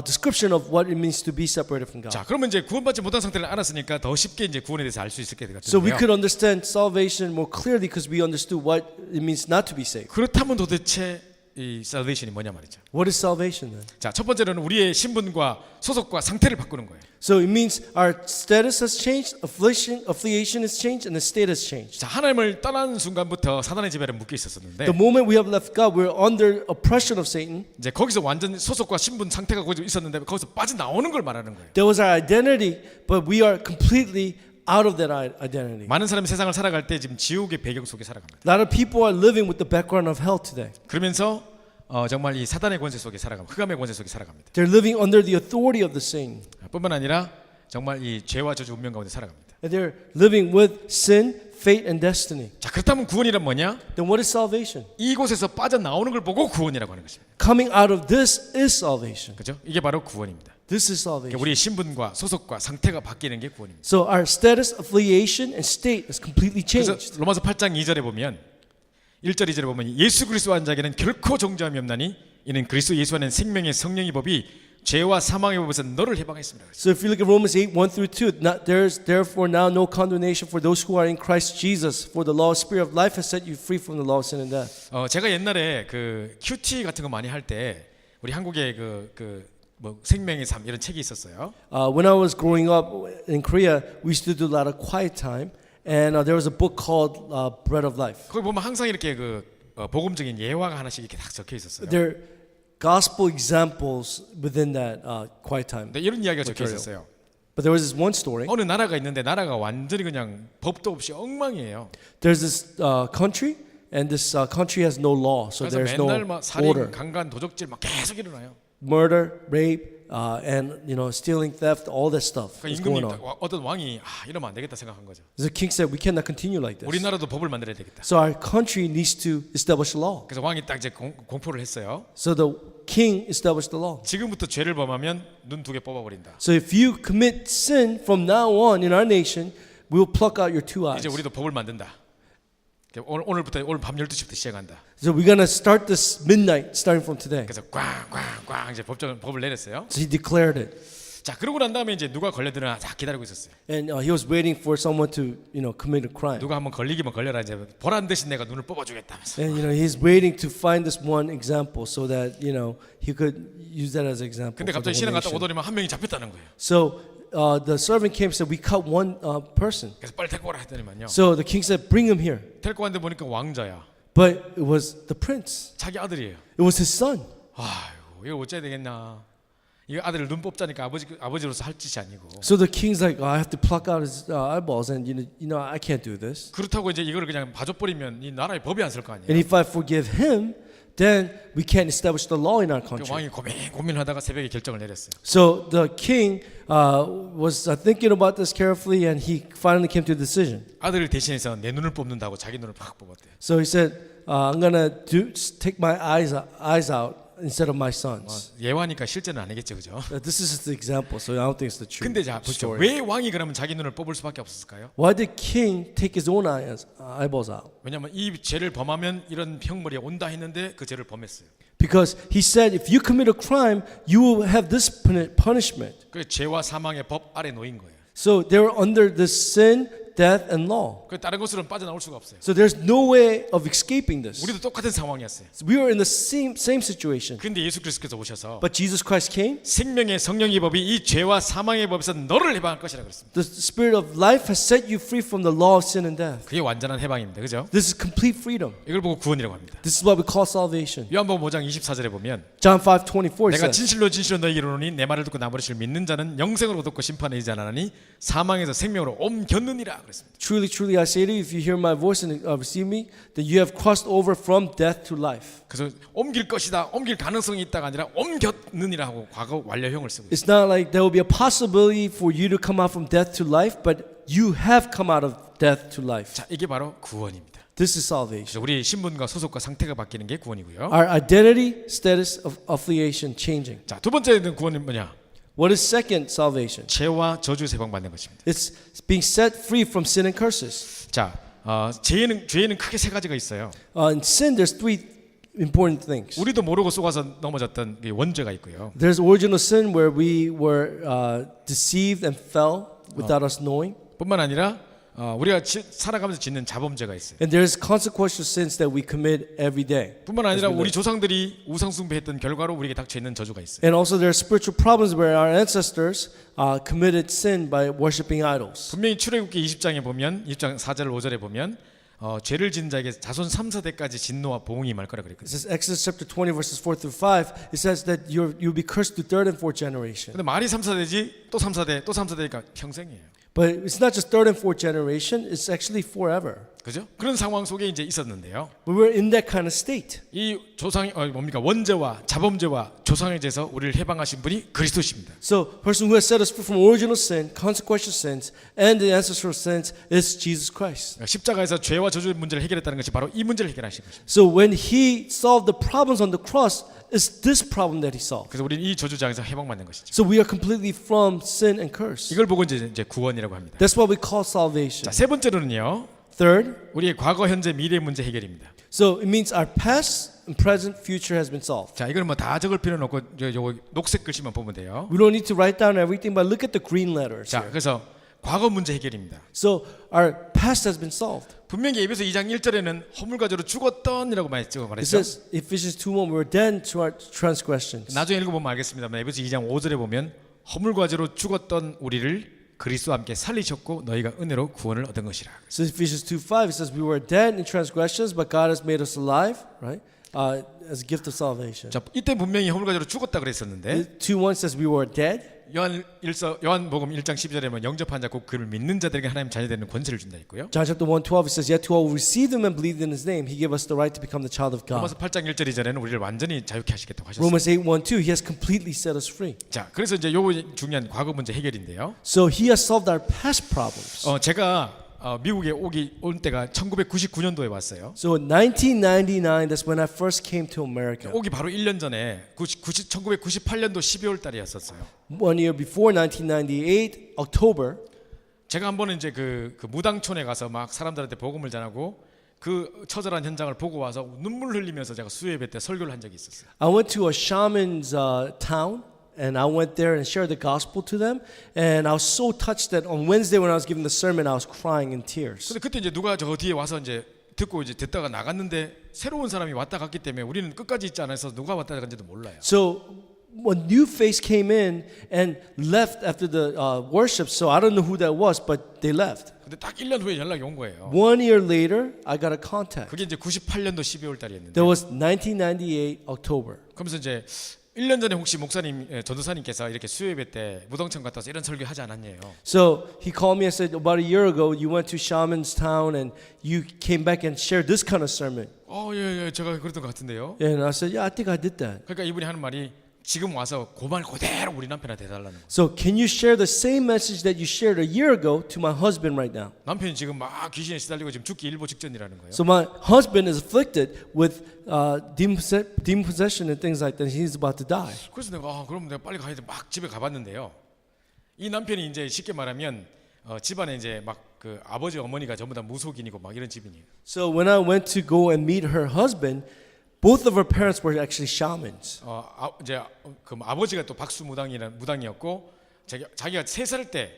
description of what it means to be separated from God. 자, 그러면 이제 구원받지 못한 상태를 알았으니까 더 쉽게 이제 구원에 대해서 알 수 있을 것 So we 같은데요. could understand salvation more clearly because we understood what it means not to be saved. 그렇다면 도대체 이 salvation이 뭐냐 말이죠. What is salvation then? 자, 첫 번째로는 우리의 신분과 소속과 상태를 바꾸는 거예요. So it means our status has changed, affiliation has changed, and the state has changed. 자, 하나님을 떠나는 순간부터 사단의 지배에 묶여 있었는데 The moment we have left God, we're under oppression of Satan. 이제 거기서 완전 소속과 신분 상태가 거기서 있었는데 거기서 빠져나오는 걸 말하는 거예요. There was our identity, but we are completely out of that identity. 많은 사람이 세상을 살아갈 때 지금 지옥의 배경 속에 살아갑니다. A lot of people are living with the background of hell today. 그러면서 정말 이 사단의 권세 속에 살아갑니다. 흑암의 권세 속에 살아갑니다. They're living under the authority of the Satan. 뿐만 아니라 정말 이 죄와 저주 운명 가운데 살아갑니다. And they're living with sin, fate, and destiny. 자, 그렇다면 구원이란 뭐냐? Then what is salvation? 이곳에서 빠져나오는 걸 보고 구원이라고 하는 것입니다. Coming out of this is salvation. 그죠? 이게 바로 구원입니다. This is 그러니까 salvation. 우리의 신분과 소속과 상태가 바뀌는 게 구원입니다. So our status, affiliation, and state is completely 그래서 changed. 로마서 8장 2절에 보면 1절 2절에 보면 예수 그리스도 한 자에게는 결코 정죄함이 없나니 이는 그리스도 예수 안에 생명의 성령의 법이 죄와 사망의 법에서 너를 해방했습니다. So if you look at Romans 8, 1 through 2, there is therefore now no condemnation for those who are in Christ Jesus, for the law of spirit of life has set you free from the law of sin and death. 제가 옛날에 그 큐티 같은 거 많이 할 때 우리 한국에 뭐 생명의 삶 이런 책이 있었어요. When I was growing up in Korea, we used to do a lot of quiet time, and there was a book called Bread of Life. 거기 보면 항상 이렇게 복음적인 예화가 하나씩 이렇게 딱 적혀 있었어요. There are gospel examples within that quiet time. 근데 이런 이야기가 적혀 material. 있었어요. But there was this one story. 어느 나라가 있는데 나라가 완전히 그냥 법도 없이 엉망이에요. There's this country, and this country has no law, so 그래서 there's no 맨날 막 살인, order. 강간, 도적질 막 계속 일어나요. Murder, rape, and stealing, theft, all that stuff 그러니까 is 임금이 going on. 어떤 왕이 이러면 안 되겠다 생각한 거죠. So the king said, "We cannot continue like this. 우리나라도 법을 만들어야 되겠다. So our country needs to establish a law." 그래서 왕이 딱 이제 공포를 했어요. So the king established the law. 지금부터 죄를 범하면 눈 두 개 뽑아버린다. So if you commit sin from now on in our nation, we will pluck out your two eyes. 이제 우리도 법을 만든다. 오늘부터 오늘 밤 12시부터 시작한다. So we're gonna start this midnight, starting from today. 그래서 꽝꽝꽝 이제 법을 내렸어요. So he declared it, 자, 그러고 난 다음에 이제 누가 걸려드나 다 기다리고 있었어요. and he was waiting for someone to, commit a crime. 누가 한번 걸리기만 걸려라 이제 보란 듯이 내가 눈을 뽑아주겠다면서. And he's waiting to find this one example so that he could use that as an example. 근데 For the 갑자기 신랑 whole 갔다 nation. 오더니만 한 명이 잡혔다는 거예요. So the servant came and said, "We caught one person." 그래서 빨리 데리고 오라 했더니만요. So the king said, "Bring him here." 데리고 왔는데 보니까 왕자야. But it was the prince. 자기 아들이에요. It was his son. 아이고 이거 어째야 되겠나. 이거 아들을 눈 뽑자니까 아버지로서 할 짓이 아니고. So the king's like, "I have to pluck out his eyeballs, and I can't do this. 그렇다고 이제 이거를 그냥 봐줘버리면 이 나라에 법이 안 쓸 거 아니에요. And if I forgive him, then we can't establish the law in our 그 country." 왕이 고민하다가 새벽에 결정을 내렸어요. So the king was thinking about this carefully, and he finally came to a decision. 아들을 대신해서 내 눈을 뽑는다고 자기 눈을 팍 뽑았대요. So he said, "I'm gonna take my eyes out instead of my sons." 예화니까 실제는 아니겠죠, 그죠? This is just the example, so I don't think it's the true 근데 자 보시죠. story. 왜 왕이 그러면 자기 눈을 뽑을 수밖에 없었을까요? Why did king take his own eyeballs out? 왜냐하면 이 죄를 범하면 이런 형벌이 온다 했는데 그 죄를 범했어요. Because he said, if you commit a crime, you will have this punishment. 그 죄와 사망의 법 아래 놓인 거예요. So they were under the sin, death, and law. 그 다른 것으로는 빠져나올 수가 없어요. So there's no way of escaping this. 우리도 똑같은 상황이었어요. We were in the same situation. 근데 예수 그리스도께서 오셔서 But Jesus Christ came. 생명의 성령의 법이 이 죄와 사망의 법에서 너를 해방할 것이라 그랬습니다. The Spirit of life has set you free from the law of sin and death. 그게 완전한 해방입니다. 그죠? This is complete freedom. 이걸 보고 구원이라고 합니다. This is what we call salvation. 요한복음 5장 24절에 보면 John 5:24 내가 says, 진실로 진실로 너희에게 이르노니 내 말을 듣고 나 버리시를 믿는 자는 영생으로 얻고 심판에 이르지 않으나니 사망에서 생명으로 옮겼느니라 그랬습니다. Truly, truly, I say to you, if you hear my voice and receive me, then you have crossed over from death to life. 그래서 옮길 것이다, 옮길 가능성이 있다가 아니라 옮겼느니라 하고 과거 완료형을 쓰고 있어요. It's not like there will be a possibility for you to come out from death to life, but you have come out of death to life. 자, 이게 바로 구원입니다. This is salvation. 그래서 우리 신분과 소속과 상태가 바뀌는 게 구원이고요. Our identity, status of affiliation changing. 자, 두 번째는 구원은 뭐냐? What is second salvation? 죄와 저주에서 해방받는 것입니다. It's being set free from sin and curses. 자, 죄에는 크게 세 가지가 있어요. In sin, there's three important things. 우리도 모르고 속아서 넘어졌던 그 원죄가 있고요. There's original sin where we were deceived and fell without us knowing. 뿐만 아니라 우리가 살아가면서 짓는 자범죄가 있어요. And there's consequential sins that we commit every day. 뿐만 아니라 우리 조상들이 우상숭배했던 결과로 우리에게 닥쳐 있는 저주가 있어요. And also there are spiritual problems where our ancestors committed sin by worshiping idols. 분명히 출애굽기 20장에 보면 20장 4절 5절에 보면 죄를 지은 자에게 자손 3, 4대까지 진노와 보응이 임할 거라 It 그랬거든요. says Exodus chapter 20 verses 4 through 5. It says that you'll be cursed to third and fourth generation. 근데 말이 3, 4대지 또 3, 4대 또 3, 4대니까 평생이에요. But it's not just third and fourth generation. It's actually forever. 그죠? 그런 상황 속에 이제 있었는데요. But we're in that kind of state. 이 조상이 뭡니까? 원죄와 자범죄와 조상의 죄에서 우리를 해방하신 분이 그리스도십니다. So, person who has set us free from original sin, consequential sins, and the ancestral sins is Jesus Christ. 십자가에서 죄와 저주 문제를 해결했다는 것이 바로 이 문제를 해결하신 것입니다. So when he solved the problems on the cross, it's this problem that he solved. 그래서 우리는 이 저주장에서 해방받는 것이죠. So we are completely from sin and curse. 이걸 보고 이제 구원이라고 합니다. That's what we call salvation. 자, 세 번째로는요. Third, 우리의 과거, 현재, 미래 문제 해결입니다. so it means our past and present, future has been solved. 자, 이걸 뭐 다 적을 필요는 없고 요거 녹색 글씨만 보면 돼요. We don't need to write down everything, but look at the green letters. 자, 그래서 과거 문제 해결입니다. So our past has been solved. 분명히 에베소 2장 1절에는 허물과저로 죽었던이라고 It 말했죠. says Ephesians 2:1, we were dead to our transgressions. 나중에 읽어보면 알겠습니다만 에베소 2장 5절에 보면 허물과저로 죽었던 우리를 그리스도와 함께 살리셨고 너희가 은혜로 구원을 얻은 것이라. So Ephesians 2:5, it says we were dead in transgressions, but God has made us alive, right? As a gift of salvation. 자, 이때 분명히 허물과저로 죽었다 그랬었는데 2:1 says we were dead. 요한복음 1장 12절에 보면 영접한 자 곧 그를 믿는 자들에게 하나님 자녀 되는 권세를 준다 했고요. John chapter 1:12 it says yet to all who receive him and believe in his name he gave us the right to become the child of God. 로마서 8장 1절 이전에는 우리를 완전히 자유케 하시겠다고 하셨어요. Romans 8:1-2 he has completely set us free. 자, 그래서 이제 요거 중요한 과거 문제 해결인데요. So he has solved our past problems. 제가 미국에 올 때가 1999년도에 왔어요. So in 1999 that's when I first came to America. 오기 바로 1년 전에 1998년도 12월 달이었었어요. 1 year before 1998 October 제가 한 번은 이제 그 무당촌에 가서 막 사람들한테 복음을 전하고 그 처절한 현장을 보고 와서 눈물 흘리면서 제가 수요예배 때 설교를 한 적이 있었어요. I went to a shaman's town and I went there and shared the gospel to them and I was so touched that on Wednesday when I was giving the sermon I was crying in tears. 근데 그때 이제 누가 저 뒤에 와서 이제 듣고 이제 듣다가 나갔는데 새로운 사람이 왔다 갔기 때문에 우리는 끝까지 있지 않아서 누가 왔다 갔는지도 몰라요. So a new face came in and left after the worship, so I don't know who that was, but they left. 근데 딱 1년 후에 연락이 온 거예요. 1 year later, I got a contact. 그게 이제 98년도 12월 달이었는데. That was 1998 October. 그러면서 이제 1년 전에 혹시 목사님 전도사님께서 이렇게 수요예배 때 무당천 갔다 와서 이런 설교 하지 않았냐요. So he called me and said, about a year ago, you went to Shaman's town and you came back and shared this kind of sermon. 예, 제가 그랬던 것 같은데요. And I said, yeah, I think I did that. 그러니까 이분이 하는 말이 지금 와서 그 말 그대로 우리 남편한테 해달라는 거예요. So can you share the same message that you shared a year ago to my husband right now? 남편이 지금 막 귀신에 시달리고 지금 죽기 일보 직전이라는 거예요. So my husband is afflicted with demon possession and things like that. He's about to die. 그래서 내가 그럼 내가 빨리 가야 돼. 막 집에 가봤는데요. 이 남편이 이제 쉽게 말하면 집안에 이제 막 그 아버지 어머니가 전부 다 무속인이고 막 이런 집이에요. So when I went to go and meet her husband, both of her parents were actually shamans. 이제 그 아버지가 또 박수 무당이었고 자기가 3살 때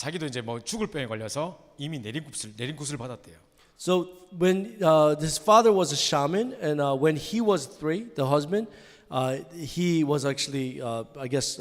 자기도 이제 뭐 죽을 병에 걸려서 이미 내린굿을 받았대요. So when his father was a shaman, and when he was 3, the husband, he was actually, I guess,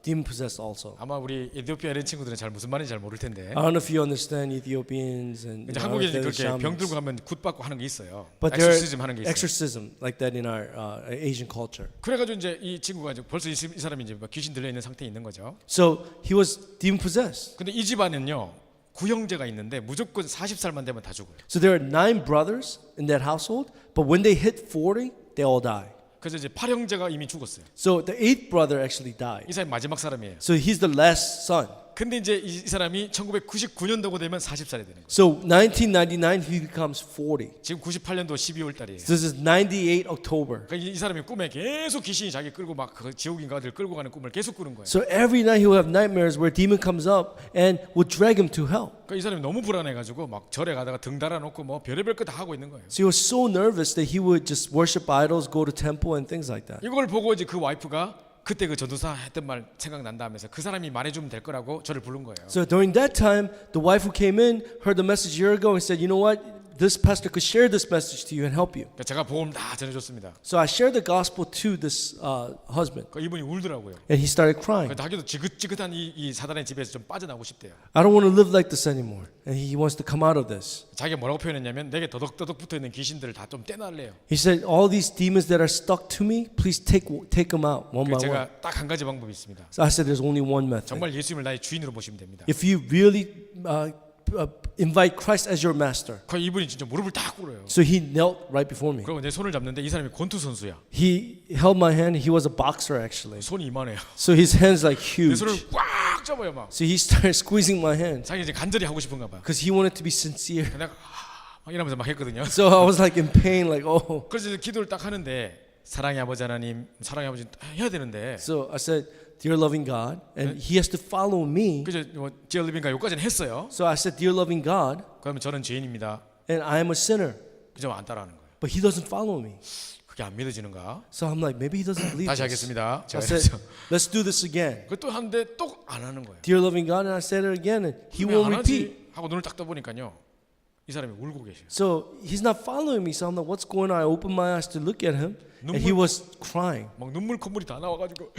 demon possessed also. 아마 우리 에티오피아 이런 친구들은 잘 무슨 말인지 잘 모를 텐데. I don't know if you understand Ethiopians and 이제 you know, 한국에 if they're 그렇게 병 shamans. 들고 가면 굿 받고 하는 게 있어요. But there 엑소시즘 하는 게 있어요. exorcism like that in our Asian culture. 그래가지고 이제 이 친구가 이제 벌써 이 사람이 이제 막 귀신 들려 있는 상태에 있는 거죠. So he was demon possessed. 근데 이 집안은요 구형제가 있는데 무조건 40살만 되면 다 죽어요. So there are 9 brothers in that household, but when they hit 40, they all die. 그래서 이제 8형제가 이미 죽었어요. So the 8th brother actually died. 이 사람이 마지막 사람이에요. So he's the last son. 근데 이제 이 사람이 1999년도가 되면 40살이 되는 거예요. So 1999, he becomes 40. 지금 98년도 12월 달이에요. So this is 98 October. 그러니까 이 사람이 꿈에 계속 귀신이 자기 끌고 막 그 지옥인가 어디를 끌고 가는 꿈을 계속 꾸는 거예요. So every night he will have nightmares where a demon comes up and will drag him to hell. 그러니까 이 사람이 너무 불안해가지고 막 절에 가다가 등 달아놓고 뭐 별의별 거 다 하고 있는 거예요. So he was so nervous that he would just worship idols, go to temple and things like that. 이걸 보고 이제 그 와이프가 그때 그 전도사 했던 말 생각난다 하면서 그 사람이 말해주면 될 거라고 저를 부른 거예요. So during that time, the wife who came in heard the message a year ago and said, you know what? This pastor could share this message to you and help you. 그러니까 제가 복음 다 전해줬습니다. So I shared the gospel to this husband. 그러니까 이분이 울더라고요. And he started crying. 자기도 지긋지긋한 이 사단의 집에서 좀 빠져나오고 싶대요. I don't want to live like this anymore. And he wants to come out of this. 자기가 뭐라고 표현했냐면 내게 더덕더덕 붙어있는 귀신들을 다 좀 떼날래요. He said, all these demons that are stuck to me, please take them out one by one. 제가 딱 한 가지 방법이 있습니다. So I said, there's only one method. 정말 예수님을 나의 주인으로 보시면 됩니다. If you really invite Christ as your master. 그 이분이 진짜 무릎을 딱 꿇어요. So he knelt right before me. 그리고 내 손을 잡는데 이 사람이 권투 선수야. He held my hand. He was a boxer actually. 손이 이만해요. So his hands like 내 huge. 손을 꽉 잡아요 막. So he started squeezing my hand 자기 이제 간절히 하고 싶은가 봐. because he wanted to be sincere. 내가 막 이러면서 막 했거든요. So I was like in pain, like oh. 그래서 이제 기도를 딱 하는데 사랑의 아버지 하나님, 사랑의 아버지 해야 되는데. So I said, dear loving God, and he has to follow me. 그죠? 뭐 디어 리빙가 여기까지는 했어요. So I said, dear loving God, 그러면 저는 죄인입니다. and I am a sinner, 그저 안 따라하는 거예요. but he doesn't follow me. 그게 안 믿어지는가? So I'm like, maybe he doesn't believe 다시 this. 하겠습니다. I 제가 said, 그래서 let's do this again. 그또 하는데 또 안 하는 거예요. Dear loving God, and I said it again, and he 왜 won't 안 repeat. 하지? 하고 눈을 딱 떠보니까요. 이 사람이 울고 계셔요. So he's not following me. So I'm like, what's going on? I opened my eyes to look at him, and he was crying. 막 눈물 콧물이 다 나와가지고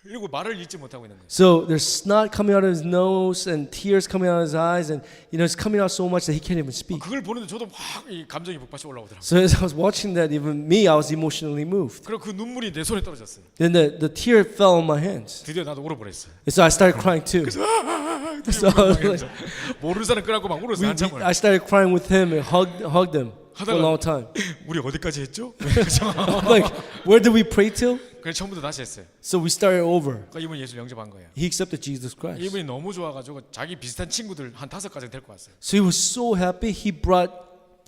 이러고 말을 잊지 못하고 있는 거예요. So there's snot coming out of his nose and tears coming out of his eyes, and it's coming out so much that he can't even speak. 그걸 보는데 저도 막 이 감정이 북받쳐 올라오더라고요. So as I was watching that, even me, I was emotionally moved. 그리고 그 눈물이 내 손에 떨어졌어요. Then the tear fell on my hands, 드디어 나도 울어버렸어요. and so I started crying too. So I was like, 모르는 사람 끌고 막 울었어요 한참을. I started crying with him and hugged him for a long time. 우리 어디까지 했죠? I'm like, where did we pray till? 그래서 처음부터 다시 했어요. So we started over. 그러니까 이분이 예수 영접한 거예요. He accepted Jesus Christ. 이분이 너무 좋아가지고 자기 비슷한 친구들 한 5가지 데리고 왔어요. So he was so happy. He brought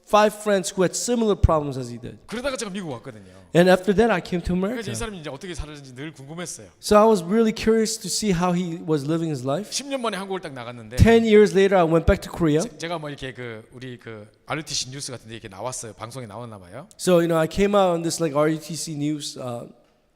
5 friends who had similar problems as he did. 그러다가 제가 미국 왔거든요. And after that, I came to 그래서 이 America. 사람이 이제 어떻게 살았는지 늘 궁금했어요. So I was really curious to see how he was living his life. 10년 만에 한국을 딱 나갔는데 10 years later, I went back to Korea. 제가 뭐 이렇게 그 우리 그 RTC 뉴스 같은데 이렇게 나왔어요. 방송에 나왔나 봐요. So I came out on this like RUTC news,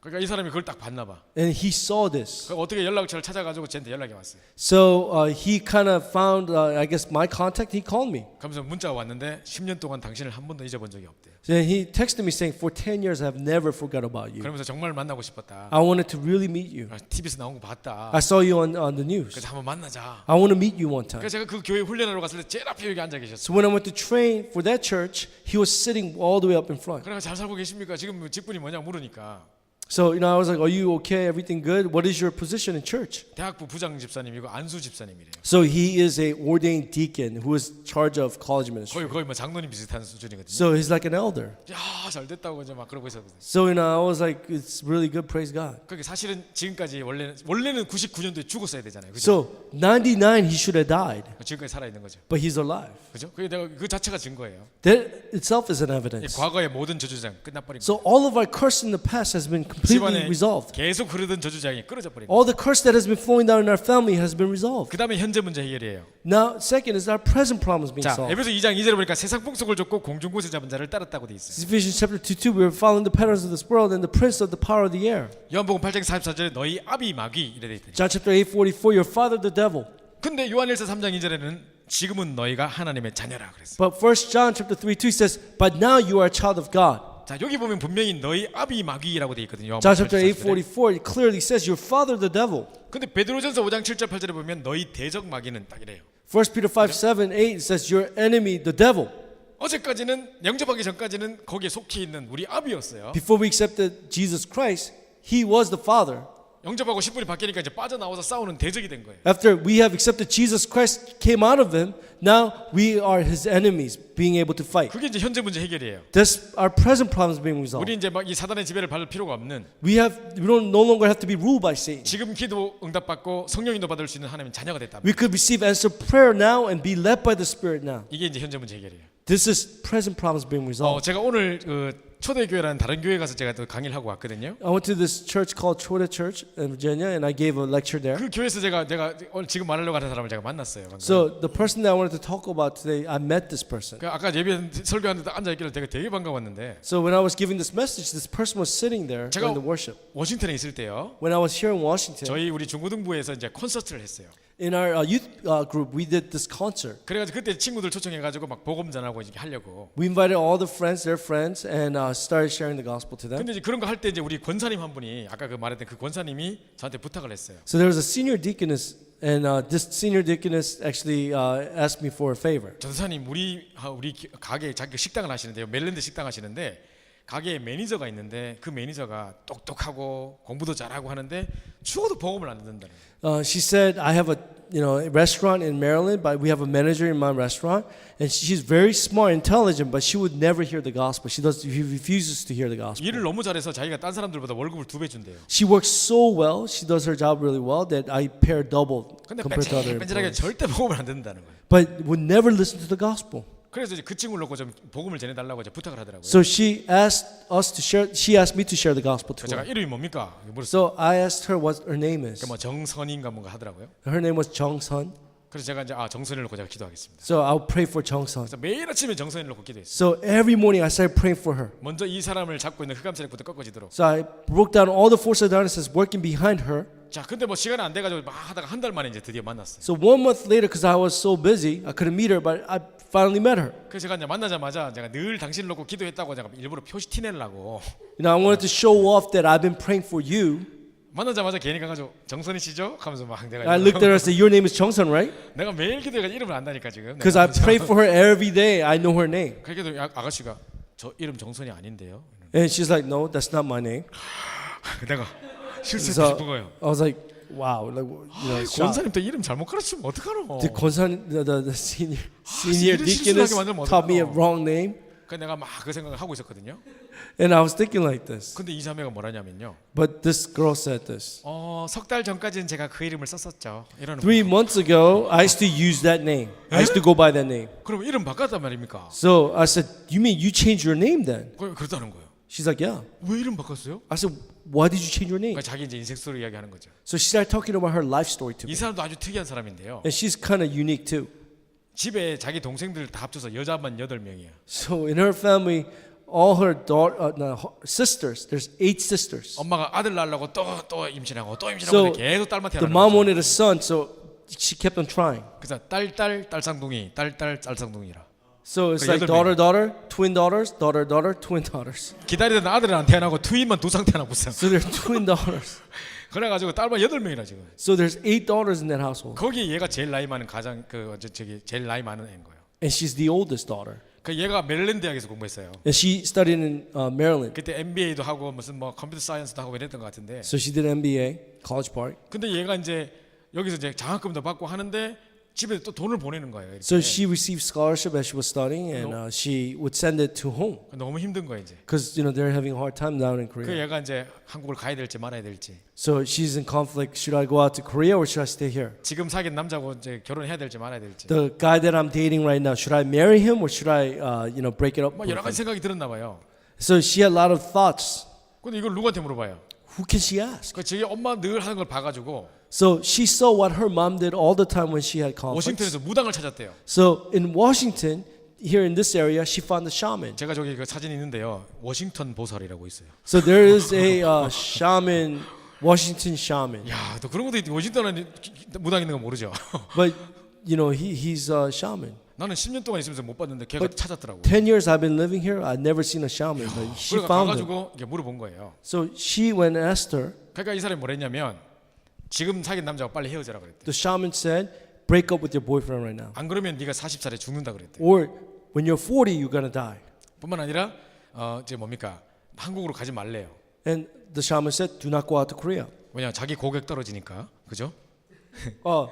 그러니까 이 사람이 그걸 딱 봤나 봐. and he saw this. 그 어떻게 연락처를 찾아가지고 저한테 연락이 왔어요. So he kind of found, I guess, my contact. He called me. 그러면서 문자가 왔는데 10년 동안 당신을 한 번도 잊어본 적이 없대요. So he texted me saying, for 10 years, I've never forgot about you. 그러면서 정말 만나고 싶었다. I wanted to really meet you. TV에서 나온 거 봤다. I saw you on the news. 그래서 한번 만나자. I want to meet you one time. 그래서 제가 그 교회 훈련하러 갔을 때 제일 앞에 여기 앉아 계셨어요. So when I went to train for that church, he was sitting all the way up in front. 그래가 잘 살고 계십니까? 지금 직분이 뭐냐 물으니까 So I was like, are you okay? Everything good? What is your position in church? 대학부 부장 집사님이고 안수 집사님이래요. So he is a ordained deacon who is charge of college ministry. 거의 뭐 장로님 비슷한 수준이거든요. So he's like an elder. 야, 잘 됐다고 이제 막 그러고 있었거든요. So I was like, it's really good, praise God. 그게 사실은 지금까지 원래는 99년도에 죽었어야 되잖아요. 그죠? So 99, he should have died, 지금까지 살아 있는 거죠. but he's alive. 그죠? 그게 내가 그 자체가 증거예요. That itself is an 이 evidence. 과거의 모든 저주장 끝나버린 So 거예요. all of our curse in the past has been completely 집안에 resolved. 계속 흐르던 저주장이 끊어져 버린 거예요. All the curse that has been flowing down in our family has been resolved. 그다음에 현재 문제 해결이에요. Now, second is our present problems being 자, solved. 에베소 2장 2절에 보니까 세상 풍속을 쫓고 공중곳을 잡은 자를 따랐다고 돼 있어요. Ephesians chapter 2, we are following the patterns of this world and the prince of the power of the air. 요한복음 8장 44절에 너희 아비 마귀 이래 돼 있더니. John chapter 8:44, your father the devil. 근데 요한일서 3장 2절에는 지금은 너희가 하나님의 자녀라 그랬어. But 1 John chapter 3:2 says, "But now you are a child of God." 자, 여기 보면 분명히 너희 아비 마귀라고 돼 있거든요. John chapter 8:44 it clearly says, "Your father the devil." 근데 베드로전서 5장 7절 8절에 보면 너희 대적 마귀는 딱 이래요. 1 Peter 5:7-8 it says, "Your enemy the devil." 어제까지는 영접하기 전까지는 거기에 속해 있는 우리 아비였어요. Before we accepted Jesus Christ, he was the father. 영접하고 10분이 바뀌니까 이제 빠져나와서 싸우는 대적이 된 거예요. After we have accepted Jesus Christ came out of him, now we are his enemies, being able to fight. 그게 이제 현재 문제 해결이에요. This our present problems being resolved. 우리 이제 막 이 사단의 지배를 받을 필요가 없는 We don't no longer have to be ruled by Satan. 지금 기도 응답받고 성령인도 받을 수 있는 하나님의 자녀가 됐다. We could receive answered prayer now and be led by the Spirit now. 이게 이제 현재 문제 해결이에요. This is present problems being resolved. 제가 오늘 초대교회라는 다른 교회 가서 제가 또 강의를 하고 왔거든요. I went to this church called Choda Church in Virginia, and I gave a lecture there. 그 교회에서 제가 오늘 지금 말하려고 하는 사람을 제가 만났어요. 방금. So the person that I wanted to talk about today, I met this person. 그 아까 예배 설교하는데 앉아 있길래 제가 되게 반가웠는데 So when I was giving this message, this person was sitting there 제가 during the worship. 워싱턴에 있을 때요. When I was here in Washington, 저희 우리 중고등부에서 이제 콘서트를 했어요. in our youth group, we did this concert. 그래가지고 그때 친구들 초청해가지고 막 복음 전하고 이렇게 하려고. We invited all the friends, their friends, and started sharing the gospel to them. 근데 이제 그런 거 할 때 이제 우리 권사님 한 분이 아까 그 말했던 그 권사님이 저한테 부탁을 했어요. So there was a senior deaconess, and this senior deaconess actually asked me for a favor. 전사님 우리 가게 자기 식당을 하시는데요. 멜랜드 식당 하시는데 가게에 매니저가 있는데 그 매니저가 똑똑하고 공부도 잘하고 하는데 죽어도 복음을 안 듣는다는 거예요. She said, "I have a restaurant in Maryland, but we have a manager in my restaurant, and she's very smart, intelligent, but she would never hear the gospel. She refuses to hear the gospel. 일을 너무 잘해서 자기가 딴 사람들보다 월급을 2배 준대요. She works so well, she does her job really well that I pay her double 근데 compared to other 뺀질뺀질하게 employees. 절대 복음을 안 듣는다는 거예요. But would never listen to the gospel. 그래서 이제 그 친구를 놓고 좀 복음을 전해달라고 이제 부탁을 하더라고요. So she asked me to share the gospel to 제가 her. 이름이 뭡니까? 물었어요. So I asked her what her name is. 뭐 정선인가 뭔가 하더라고요. Her name was Jung-sun. 그래서 제가 이제 정선을 놓고 제가 기도하겠습니다. So I'll pray for Jung-sun. 그래서 매일 아침에 정선을 놓고 기도했어요. So every morning I started praying for her. 먼저 이 사람을 잡고 있는 흑암세력부터 꺾어지도록. So I broke down all the forces of darkness working behind her. 자, 근데 뭐 시간이 안 돼가지고 막 하다가 한 달 만에 이제 드디어 만났어요. So 1 month later, because I was so busy, I couldn't meet her, but I finally met her. 그래서 제가 이제 만나자마자 제가 늘 당신을 놓고 기도했다고 제가 일부러 표시 티내려고 I wanted to show off that I've been praying for you. 만나자마자 괜히 가가지고 정선이시죠? 하면서 막 내가 I looked at her and said, "Your name is Jung-sun, right?" 내가 매일 기도해가지고 이름을 안다니까 지금. Because I pray for her every day. I know her name. 그래도 아가씨가 저 이름 정선이 아닌데요. And she's like, "No, that's not my name." 내가 실수했다 So 싶은 거예요. I was like, "Wow, like shocked." 권사님 또 이름 잘못 가르치면 어떡하노? The 권사, the senior 이를 deaconess 실수하게 만들면 taught me a 어떡하노? wrong name, 그 내가 막 그 생각을 하고 있었거든요. and I was thinking like this. 근데 이 자매가 뭐라냐면요. But this girl said this. 석 달 전까지는 제가 그 이름을 썼었죠. 이러는 3 months ago, I used to use that name. I used to go by that name. 그럼 이름 바꿨단 말입니까? So I said, "You mean you changed your name then?" 그렇다는 거예요. She's like, "Yeah." 왜 이름 바꿨어요? I said, "Why did you change your name?" 그러니까 자기 이제 인생 스토리 이야기하는 거죠. So she started talking about her life story to 이 me. 사람도 아주 특이한 사람인데요. And she's kind of unique too. 집에 자기 동생들 다 합쳐서 여자만 8명이에요. So in her family, all her sisters, there's 8 sisters. 엄마가 아들 낳으려고 또 임신하고 또 임신하고 So 계속 딸만 the 태어나는 mom 거죠. wanted a son, so she kept on trying. 그래서 딸쌍둥이, 딸쌍둥이라. So it's 그래, like 8명. daughter, twin daughters, daughter, twin daughters. 기다리던 아들은 안 태어나고 트윈만 2쌍 태어나고 있어요. So there's twin daughters. 그래가지고 딸만 8명이라 지금. So there's 8 daughters in that household. 거기 얘가 제일 나이 많은 제일 나이 많은 애인 거예요. And she's the oldest daughter. 그 얘가 메릴랜드 대학에서 공부했어요. And she studied in Maryland. 그때 MBA도 하고 무슨 뭐 컴퓨터 사이언스도 하고 이랬던 것 같은데. So she did MBA, College Park. 근데 얘가 이제 여기서 이제 장학금도 받고 하는데 집에 또 돈을 보내는 거예요. 이렇게. So she received scholarship as she was studying, and she would send it to home 너무 힘든 거예요 이제. because they're having a hard time down in 그 Korea. 얘가 이제 한국을 가야 될지 말아야 될지. So she's in conflict. Should I go out to Korea or should I stay here? 지금 사귄 남자고 이제 결혼해야 될지 말아야 될지. The guy that I'm dating right now, should I marry him or should I, break it up? 뭐 with 여러 가지 him? 생각이 들었나 봐요. So she had a lot of thoughts. 근데 이걸 누구한테 물어봐요? Who can she ask? 그 저기 엄마 늘 하는 걸 봐가지고 So she saw what her mom did all the time when she had conflicts. 워싱턴에서 무당을 찾았대요. So in Washington, here in this area, she found a shaman. 제가 저기 그 사진이 있는데요. 워싱턴 보살이라고 있어요. So there is a shaman Washington shaman. 야, 또 그런 것도 있- 워싱턴에 무당 있는 거 모르죠. But you know, he's a shaman. 나는 10년 동안 있으면서 못 봤는데 걔가 But 찾았더라고. 10 years I've been living here, I've never seen a shaman, but she 그래가 found him. 가가지고 이게 물어본 거예요. So she went and asked her. 그러니까 이 사람이 뭐랬냐면 지금 사귄 남자하고 빨리 헤어지라 그랬대. The shaman said, break up with your boyfriend right now. 안 그러면 네가 40살에 죽는다 그랬대. Or when you're 40, you're gonna die. 뿐만 아니라 이제 뭡니까? 한국으로 가지 말래요. And the shaman said, do not go out to Korea. 왜냐 자기 고객 떨어지니까. 그죠?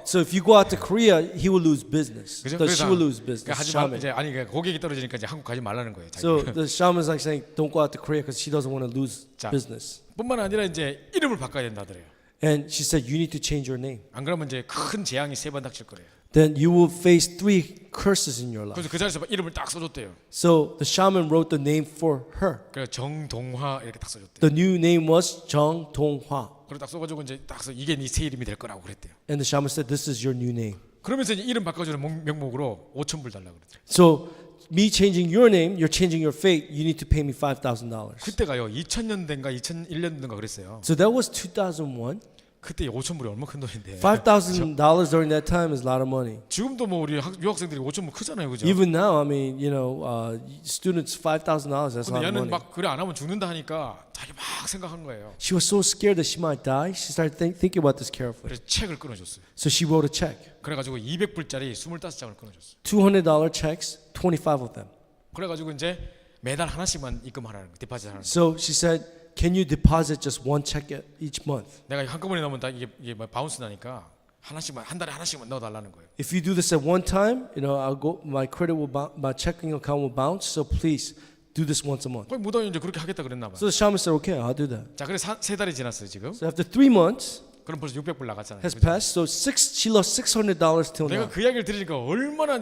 So if you go out to Korea, he will lose business. 그죠? So she will lose business. 그러니까 하지 말 Shaman. 이제 아니 그러니까 고객이 떨어지니까 이제 한국 가지 말라는 거예요. 자기. So the shaman's like saying, don't go out to Korea because she doesn't want to lose 자. business. 뿐만 아니라 이제 이름을 바꿔야 된다더래요. And she said, you need to change your name. 안 그러면 이제 큰 재앙이 3번 닥칠 거래요. Then you will face 3 curses in your life. 그래서 그 자리에서 이름을 딱 써줬대요. So the shaman wrote the name for her. 그래서 정동화 이렇게 딱 써줬대요. The new name was Jung Dong-hwa. 그리고 딱 써가지고 이제 딱 써 이게 네 새 이름이 될 거라고 그랬대요. And the shaman said, this is your new name. 그러면서 이제 이름 바꿔주는 명목으로 5,000불 달라고 그랬대요. So me changing your name, you're changing your fate, you need to pay me $5,000. 그때가요 2000년대인가 2001년도인가 그랬어요. So that was 2001. 그때 5,000불이 얼마 큰 돈인데. $5,000 during that time is a lot of money. 지금도 뭐 우리 유학생들이 5,000불 크잖아요, 그죠? Even now, I mean, you know, students $5,000, that's a 근데 lot of 얘는 money. 막 그래 안 하면 죽는다 하니까 자기 막 생각한 거예요. She was so scared that she might die. She started thinking about this carefully. 그래서 책을 끊어줬어요. So she wrote a check. 그래가지고 200불짜리 25장을 끊어줬어요. $200 checks, 25 of them. 그래가지고 이제 매달 하나씩만 입금하라는 거, 디파짓 하라는 거. So she said, can you deposit just one check each month? 내가 한꺼번에 넣으면 다 이게 막 바운스 나니까 하나씩만 한 달에 하나씩만 넣어달라는 거예요. If you do this at one time, you know, my credit will my checking account will bounce. So please do this once a month. 거기 무당이 이제 그렇게 하겠다 그랬나 봐요. So the shaman said, okay, I'll do that. 자, 그래서 3달이 지났어요 지금. So after 3 months 그럼 벌써 600불 나갔잖아요. has 그죠? passed, so she lost $600 till 내가 now. 그 이야기를 들으니까 얼마나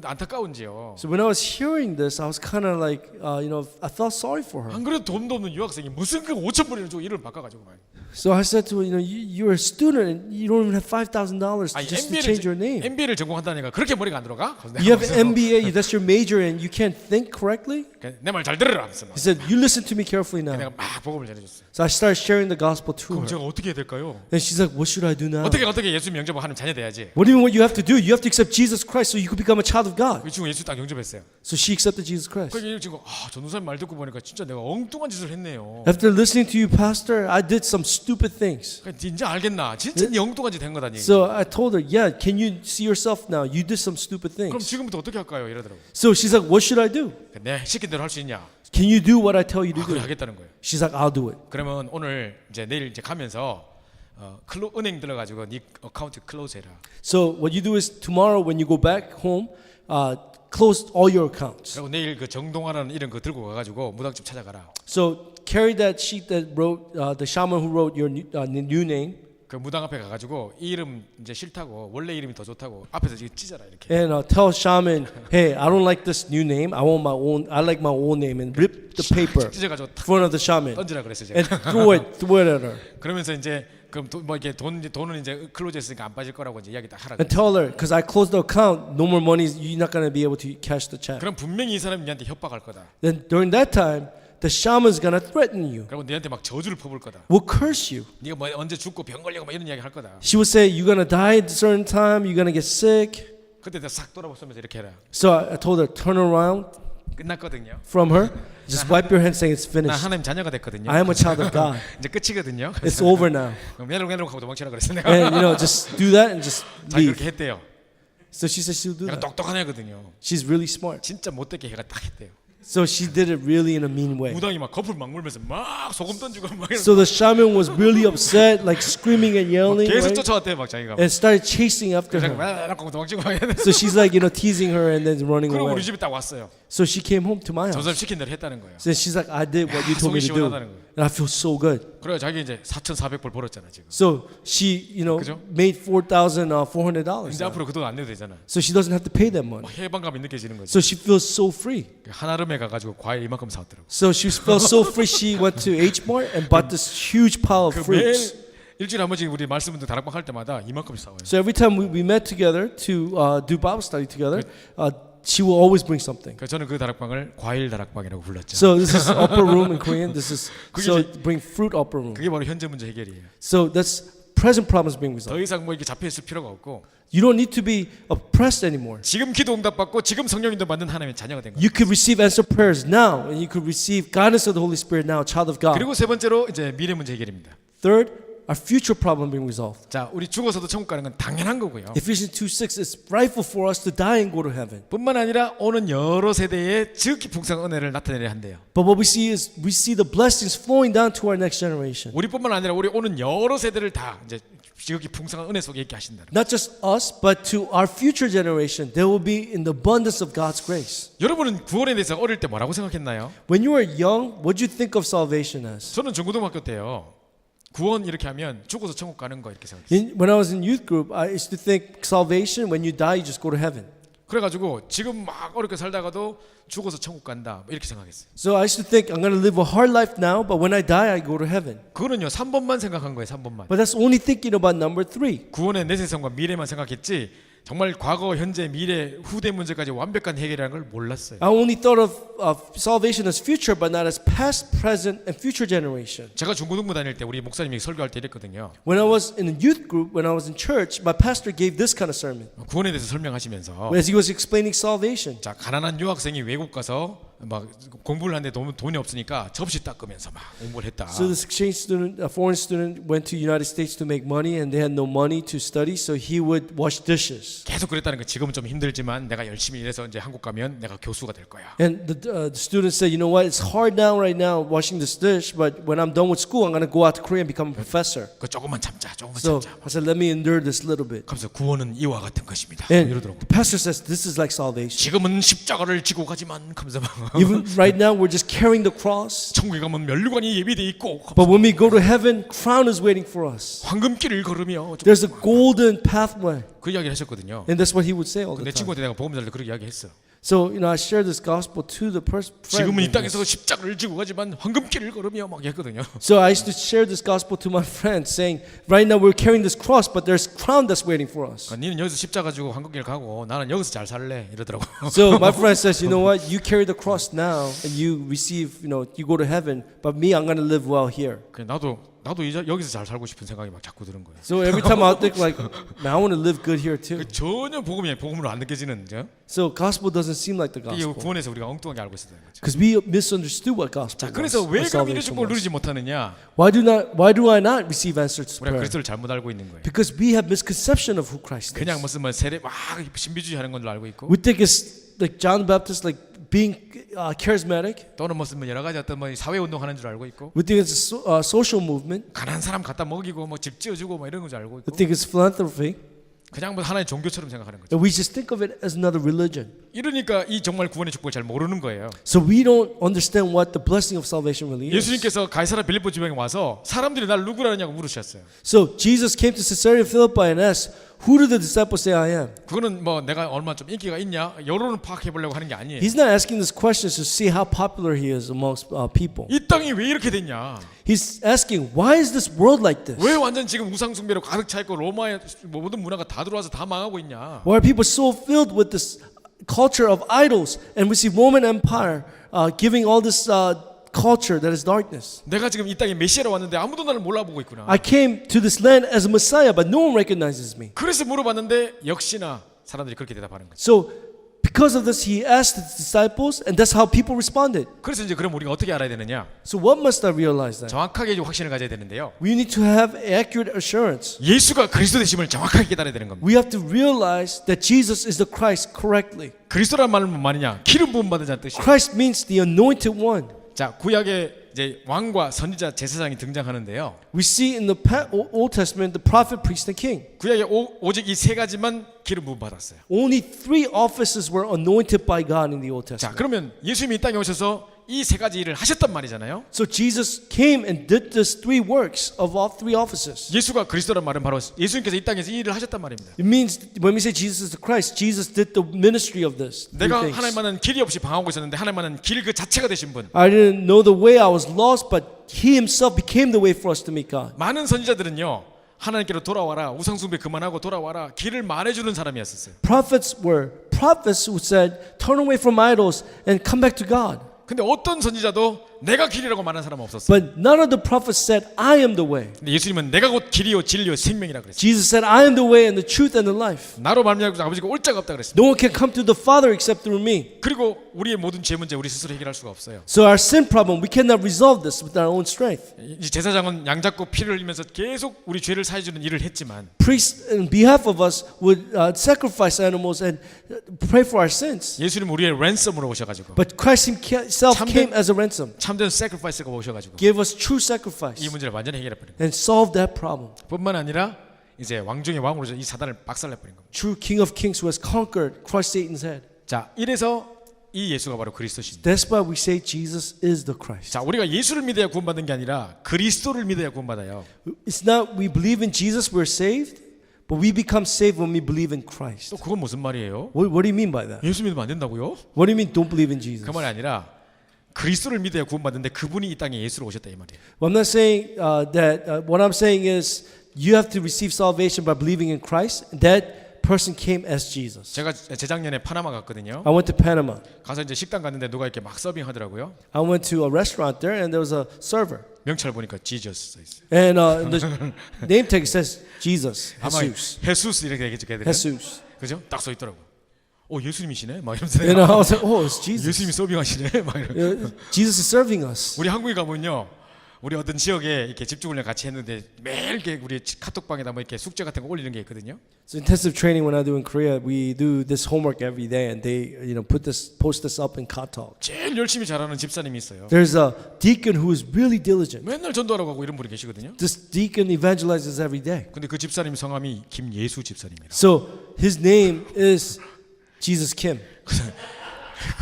안타까운지요. So when I was hearing this, I was kind of like, you know, I felt sorry for her. 안 그래도 돈도 없는 유학생이 무슨 그 5,000불이나 주고 이름을 바꿔가지고 말. So I said to her, you know, you're a student and you don't even have $5,000 아니 just to change your name. MBA를 전공한다니까 그렇게 머리가 안 들어가? You have an MBA, that's your major, and you can't think correctly? 내 말 잘 들으라 하면서 막. He said, you listen to me carefully now. 내가 막 복음을 전해줬어요. So I started sharing the gospel to 그럼 her. 제가 어떻게 해야 될까요? And she's like, what should I do now? 어떻게 예수 영접하는 자녀 돼야지. What do you mean what you have to do? You have to accept Jesus Christ so you could become a child of God. 그 친구 예수 딱 영접했어요. So she accepted Jesus Christ. 그러니까 이 친구 전도사님 말 듣고 보니까 진짜 내가 엉뚱한 짓을 했네요. After listening to you, Pastor, I did some stupid things. 그러니까 진짜 알겠나? 진짜 네 엉뚱한 짓 한 거다니. So I told her, yeah, can you see yourself now? You did some stupid 그럼 things. 지금부터 어떻게 할까요? 이러더라고. So she's like, what should I do? 내 시킨 대로 할 수 있냐? Can you do what I tell you to 그래 do? 하겠다는 거예요. She's like, I'll do it. 그러면 오늘 이제 내일 이제 가면서 은행 들어가지고 네 어카운트 클로즈 해라. So what you do is tomorrow when you go back home, close all your accounts. 그리고 내일 그 정동화라는 이름 그거 들고 가가지고 무당집 찾아가라. So carry that sheet that wrote the shaman who wrote your new name, 그 무당 앞에 가가지고 이 이름 이제 싫다고 원래 이름이 더 좋다고 앞에서 지금 찢어라 이렇게. and tell shaman, hey, I don't like this new name. I want my own. I like my old name, and rip the paper in 찢어가지고 탁 front of the shaman 던지라 그랬어요 제가. and throw it at her. 그러면서 이제 그럼 뭐 이렇게 돈은 이제 클로즈했으니까 안 빠질 거라고 이제 이야기 딱 하라. And tell her, because I closed the account, no more money. You're not gonna be able to cash the check. 그럼 분명히 이 사람이 니한테 협박할 거다. Then during that time, the shaman's gonna threaten you. 그리고 니한테 막 저주를 퍼볼 거다. Will curse you. 네가 뭐 언제 죽고 병 걸리고 막 이런 이야기 할 거다. She would say, you're gonna die at a certain time. You're gonna get sick. 그때 내가 싹 돌아보면서 이렇게 해라. So I told her, turn around 끝났거든요. from her. Just wipe your hand, saying it's 나 finished. 하나님 자녀가 됐거든요. I am a child of God. 이제 끝이거든요. It's over now. 메롱메롱 하고 도망치라 그랬어 내가. And you know, just do that and just 자기 leave. 그렇게 했대요. So she said she'll do 내가 that. 똑똑한 애거든요. She's really smart. 진짜 못되게 해가 딱 했대요. So she did it really in a mean way. 무당이 막 거풀 막 물면서 막 소금 던지고 막 이러면서 So the shaman was really upset, like screaming and yelling, 계속 right? 쫓아왔대요 막 자기가. And started chasing after 그래서 her. 막 도망치고 막 이러면서. So she's like, you know, teasing her and then running 그리고 우리 away. 집에 딱 왔어요. So she came home to my 저 house. 사람 시킨 대로 했다는 거예요. So she's like, I did what you 야, told me 속이 to do. 시원하다는 거예요. And I feel so good. 그래 자기 이제 4,400불 벌었잖아 지금. So she, you know, 그죠? made $4,400. 이제 앞으로 그 돈 안 내도 되잖아. So she doesn't have to pay that money. 막 해방감이 느껴지는 거지. So she feels so free. 하나름에 가가지고 과일 이만큼 사왔더라고. So she felt so free. She went to H Mart and bought this huge pile of 그 매일 fruits. 일주일에 한 번씩 우리 말씀 분들 다락방 할 때마다 이만큼씩 사와요. So every time we met together to do Bible study together, she will always bring something. 그래서 저는 그 다락방을 과일 다락방이라고 불렀죠. So this is upper room in Korean. This is 그게 so 이제- bring fruit upper room. 그게 바로 현재 문제 해결이에요. So that's present problems being 더 resolved. 이상 뭐 이렇게 잡혀 있을 필요가 없고 You don't need to be oppressed anymore. 지금 기도 응답받고 지금 성령님도 받는 하나님의 자녀가 된 거예요. You could receive answered prayers now, and you could receive guidance of the Holy Spirit now, child of God. 그리고 세 번째로 이제 미래 문제 해결입니다. Third, our future problem being resolved. 자, 우리 죽어서도 천국 가는 건 당연한 거고요. Ephesians 2:6, it's rightful for us to die and go to heaven. 뿐만 아니라 오는 여러 세대에 지극히 풍성한 은혜를 나타내야 한대요. But what we see is we see the blessings flowing down to our next generation. 우리뿐만 아니라 우리 오는 여러 세대를 다 이제 지극히 풍성한 은혜 속에 있게 하신다. Not just us, but to our future generation, they will be in the abundance of God's grace. 여러분은 구원에 대해서 어릴 때 뭐라고 생각했나요? When you were young, what did you think of salvation as? 저는 중고등학교 때요. 구원 이렇게 하면 죽어서 천국 가는 거 이렇게 생각했어요. When I was in youth group, I used to think salvation, when you die, you just go to heaven. 그래가지고 지금 막 어렵게 살다가도 죽어서 천국 간다 뭐 이렇게 생각했어요. So I used to think I'm going to live a hard life now, but when I die, I go to heaven. 그거는요 3번만 생각한 거예요. 3번만. But that's only thinking about number 3. 구원의 내세성과 미래만 생각했지 정말 과거, 현재, 미래, 후대 문제까지 완벽한 해결이라는 걸 몰랐어요. I only thought of salvation as future, but not as past, present, and future generation. 제가 중고등부 다닐 때 우리 목사님이 설교할 때 이랬거든요. When I was in a youth group, when I was in church, my pastor gave this kind of sermon. 구원에 대해서 설명하시면서 As he was explaining salvation. 자 가난한 유학생이 외국 가서 막 공부를 하는데 돈이 없으니까 접시 닦으면서 막 공부를 했다. So this exchange student, a foreign student, went to the United States to make money, and they had no money to study, so he would wash dishes. 계속 그랬다는 거. 지금은 좀 힘들지만 내가 열심히 일해서 이제 한국 가면 내가 교수가 될 거야. And the student said, you know what, it's hard now, right now, washing this dish, but when I'm done with school, I'm going to go out to Korea and become a professor. 그 조금만 참자, 조금만 So 참자. I said, let me endure this little bit. 하면서 구원은 이와 같은 것입니다. And 이러더라고. the pastor says, this is like salvation. 지금은 십자가를 지고 가지만 하면서 막 Even right now, we're just carrying the cross, 천국에 가면 면류관이 예비돼 있고 but when we go to heaven, crown is waiting for us. 황금길을 걸으며 There's a golden pathway. 그 이야기를 하셨거든요. And that's what he would say all the 내 time. 친구한테 내가 복음 전할 때 그렇게 이야기했어. So, I share this gospel to the friend. 지금은 이 땅에서 십자가를 지고 가지만 황금길을 걸으며 막 했거든요. So I used to share this gospel to my friends, saying, right now we're carrying this cross, but there's crown that's waiting for us. 그러니까 니는 여기서 십자가 지고 황금길 가고 나는 여기서 잘 살래 이러더라고. So my friend says, you know what? You carry the cross now, and you receive, you go to heaven. But me, I'm going to live well here. 그냥 나도 이제 여기서 잘 살고 싶은 생각이 막 자꾸 드는 거예요. So every time I think like, man, I want to live good here too. 그 전혀 복음으로 안 느껴지는 죠 So gospel doesn't seem like the 이게 gospel 구원에서 우리가 엉뚱하게 알고 있었다는 거죠. because we misunderstood what gospel 자, was. 그래서 왜 what 그럼 이런 salvation 축복을 was. 누리지 못하느냐? Why do I not receive answers to 우리가 prayer? 그리스도를 잘못 알고 있는 거예요. Because we have misconception of who Christ 그냥 is. 무슨 뭐 세례 막 신비주의 하는 건 줄 알고 있고 We think it's like John the Baptist, like being charismatic. 또는 무슨 뭐 여러 가지 어떤 뭐 사회 운동 하는 줄 알고 있고 We think it's a social movement. 가난한 사람 갖다 먹이고 뭐 집 지어주고 뭐 이런 건 줄 알고 We 있고 think it's philanthropy. 그냥 뭐 하나의 종교처럼 생각하는 거죠. And we just think of it as another religion. 이러니까 이 정말 구원의 축복을 잘 모르는 거예요. So we don't understand what the blessing of salvation really is. 예수님께서 가이사라 빌립보 지방에 와서 사람들이 날 누구라냐고 물으셨어요. So Jesus came to Caesarea Philippi and asked, who do the disciples say I am? 그거는 뭐 내가 얼마나 좀 인기가 있냐 여론을 파악해 보려고 하는 게 아니에요. He's not asking this question to see how popular he is amongst people. 이 땅이 왜 이렇게 됐냐? He's asking, why is this world like this? 왜 완전 지금 우상 숭배로 가득 차 있고 로마의 모든 문화가 다 들어와서 다 망하고 있냐? Why are people so filled with this culture of idols and we see Roman Empire giving all this culture that is darkness? 내가 지금 이 땅에 메시아로 왔는데 아무도 나를 몰라보고 있구나. I came to this land as a Messiah, but no one recognizes me. 그래서 물어봤는데 역시나 사람들이 그렇게 대답하는 거죠. So because of this, he asked his disciples, and that's how people responded. 그래서 이제 그럼 우리가 어떻게 알아야 되느냐? So what must I realize then? 정확하게 이제 확신을 가져야 되는데요. We need to have accurate assurance. 예수가 그리스도 되심을 정확하게 깨달아야 되는 겁니다. We have to realize that Jesus is the Christ correctly. 그리스도란 말은 뭔 말이냐? 기름 부음 받은 자는 뜻이에요. Christ means the anointed one. 자, 구약에 이제 왕과 선지자 제사장이 등장하는데요. We see in the Old Testament the prophet, priest, and king. 구약에 오직 이 세 가지만 기름 부음 받았어요. Only 3 offices were anointed by God in the Old 자, Testament. 그러면 예수님이 이 땅에 오셔서 이 세 가지 일을 하셨단 말이잖아요. So Jesus came and did these 3 works of all 3 offices. 예수가 그리스도란 말은 바로 예수님께서 이 땅에서 이 일을 하셨단 말입니다. It means when we say Jesus is the Christ, Jesus did the ministry of this. 3 내가 things. 하나님만은 길이 없이 방황하고 있었는데 하나님만은 길 그 자체가 되신 분. I didn't know the way, I was lost, but He Himself became the way for us to meet God. 많은 선지자들은요. 하나님께로 돌아와라. 우상숭배 그만하고 돌아와라. 길을 말해주는 사람이었었어요. Prophets were prophets who said, "Turn away from idols and come back to God." 근데 어떤 선지자도 내가 길이라고 말하는 사람은 없었어요. But none of the prophets said, "I am the way." 근데 예수님은 내가 곧 길이요 진리요 생명이라 그랬어요. Jesus said, "I am the way and the truth and the life. 나로 말미암아 아버지가 올 자가 없다 그랬습니다. No one can come to the Father except through me." 그리고 우리의 모든 죄 문제 우리 스스로 해결할 수가 없어요. So our sin problem, we cannot resolve this with our own strength. 이 제사장은 양 잡고 피를 흘리면서 계속 우리 죄를 사해주는 일을 했지만 Priests, on behalf of us, would sacrifice animals and pray for our sins. 예수님은 우리의 랜섬으로 오셔가지고 But Christ Himself came as a ransom, 참된 sacrifice가 오셔가지고 gave us true 이 sacrifice, 문제를 완전히 해결해버린 거예요. and solved that problem. 뿐만 아니라 이제 왕중의 왕으로 이 사단을 박살내버린 겁니다. True King of Kings who has conquered, crushed Satan's head. 자, 이래서 이 예수가 바로 그리스도십니다. That's why we say Jesus is the Christ. 자, 우리가 예수를 믿어야 구원받는 게 아니라 그리스도를 믿어야 구원받아요. It's not we believe in Jesus, we're saved, but we become saved when we believe in Christ. 또 그건 무슨 말이에요? What do you mean by that? 예수 믿으면 안 된다고요? What do you mean don't believe in Jesus? 그 말이 아니라 그리스도를 믿어야 구원받는데 그분이 이 땅에 예수로 오셨다 이 말이에요. Well, I'm not saying that. What I'm saying is you have to receive salvation by believing in Christ. That person came as Jesus. 제가 재작년에 파나마 갔거든요. I went to Panama. 가서 이제 식당 갔는데 누가 이렇게 막 서빙하더라고요. I went to a restaurant there, and there was a server, 명찰 보니까 Jesus 써 있어요. and the name tag says Jesus, 아마 Jesus, 헤수스 이렇게 얘기해줘야 되나? Jesus. 그죠? 딱 써 있더라고. 오 예수님이시네. 막 이러면서 And 내가 I was like, oh, it's Jesus. 예수님이 서빙하시네. 막 이러. Jesus is serving us. 우리 한국에 가면요. 우리 어떤 지역에 이렇게 집중훈련 같이 했는데 매일 이렇게 우리 카톡방에다 뭐 이렇게 숙제 같은 거 올리는 게 있거든요. So intensive training when I do in Korea, we do this homework every day, and they, post this up in Katalog. 제일 열심히 잘하는 집사님이 있어요. There's a deacon who is really diligent. 맨날 전도하러 가고 이런 분이 계시거든요. This deacon evangelizes every day. 근데 그 집사님 성함이 김예수 집사님이라. So his name is Jesus Kim.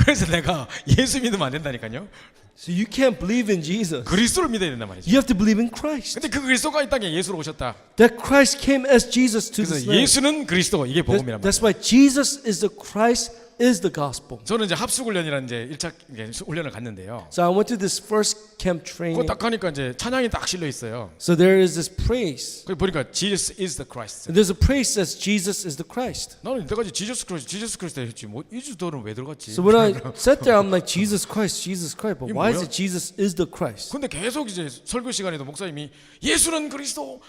그래서 내가 예수 믿으면 안 된다니까요. So you can't believe in Jesus. 그리스도를 믿어야 된단 말이죠. You have to believe in Christ. 근데 그 그리스도가 이 땅에 예수로 오셨다. That Christ came as Jesus to this 그래서 land. 예수는 그리스도 이게 복음이란 That's 말이에요. why Jesus is the Christ is the gospel. 저는 이제 합숙훈련이라는 이제 1차 훈련을 갔는데요. So I went to this first camp 그거 training. 딱 가니까 이제 찬양이 딱 실려 있어요. So there is this praise. 거기 보니까 Jesus is the Christ. And there's a praise that says Jesus is the Christ. 나는 이때까지 지저스 크리스트 했지. 뭐 이주도는 왜 들어갔지? So when I sat there, I'm like, Jesus Christ. But 이게 why is 뭐야? it Jesus is the Christ? 근데 계속 이제 설교 시간에도 목사님이 예수는 그리스도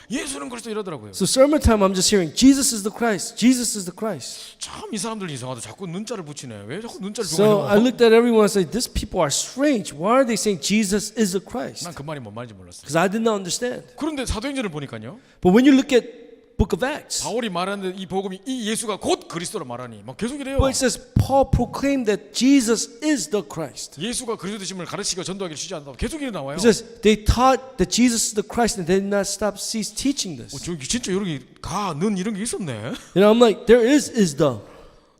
이러더라고요. So sermon time, I'm just hearing, Jesus is the Christ. Jesus is the Christ. 참 이 사람들 이상하다. 자꾸 눈자를 붙이네. 왜 자꾸 눈자를 So I 붙여요? looked at everyone and said, these people are strange. Why are they saying Jesus is the Christ? 난 그 말이 뭔 말인지 몰랐어요. Because I did not understand. 그런데 사도행전을 보니까요. But when you look at Book of Acts, 바울이 말하는 이 복음이 이 예수가 곧 그리스도로 말하니 막 계속 이래요. but it says Paul proclaimed that Jesus is the Christ. 예수가 그리스도심을 가르치고 전도하기를 쉬지 않는다고 계속 이래 나와요. It says they taught that Jesus is the Christ and they did not cease teaching this. 저 진짜 이런 게가는 이런 게 있었네. I'm like, there is the.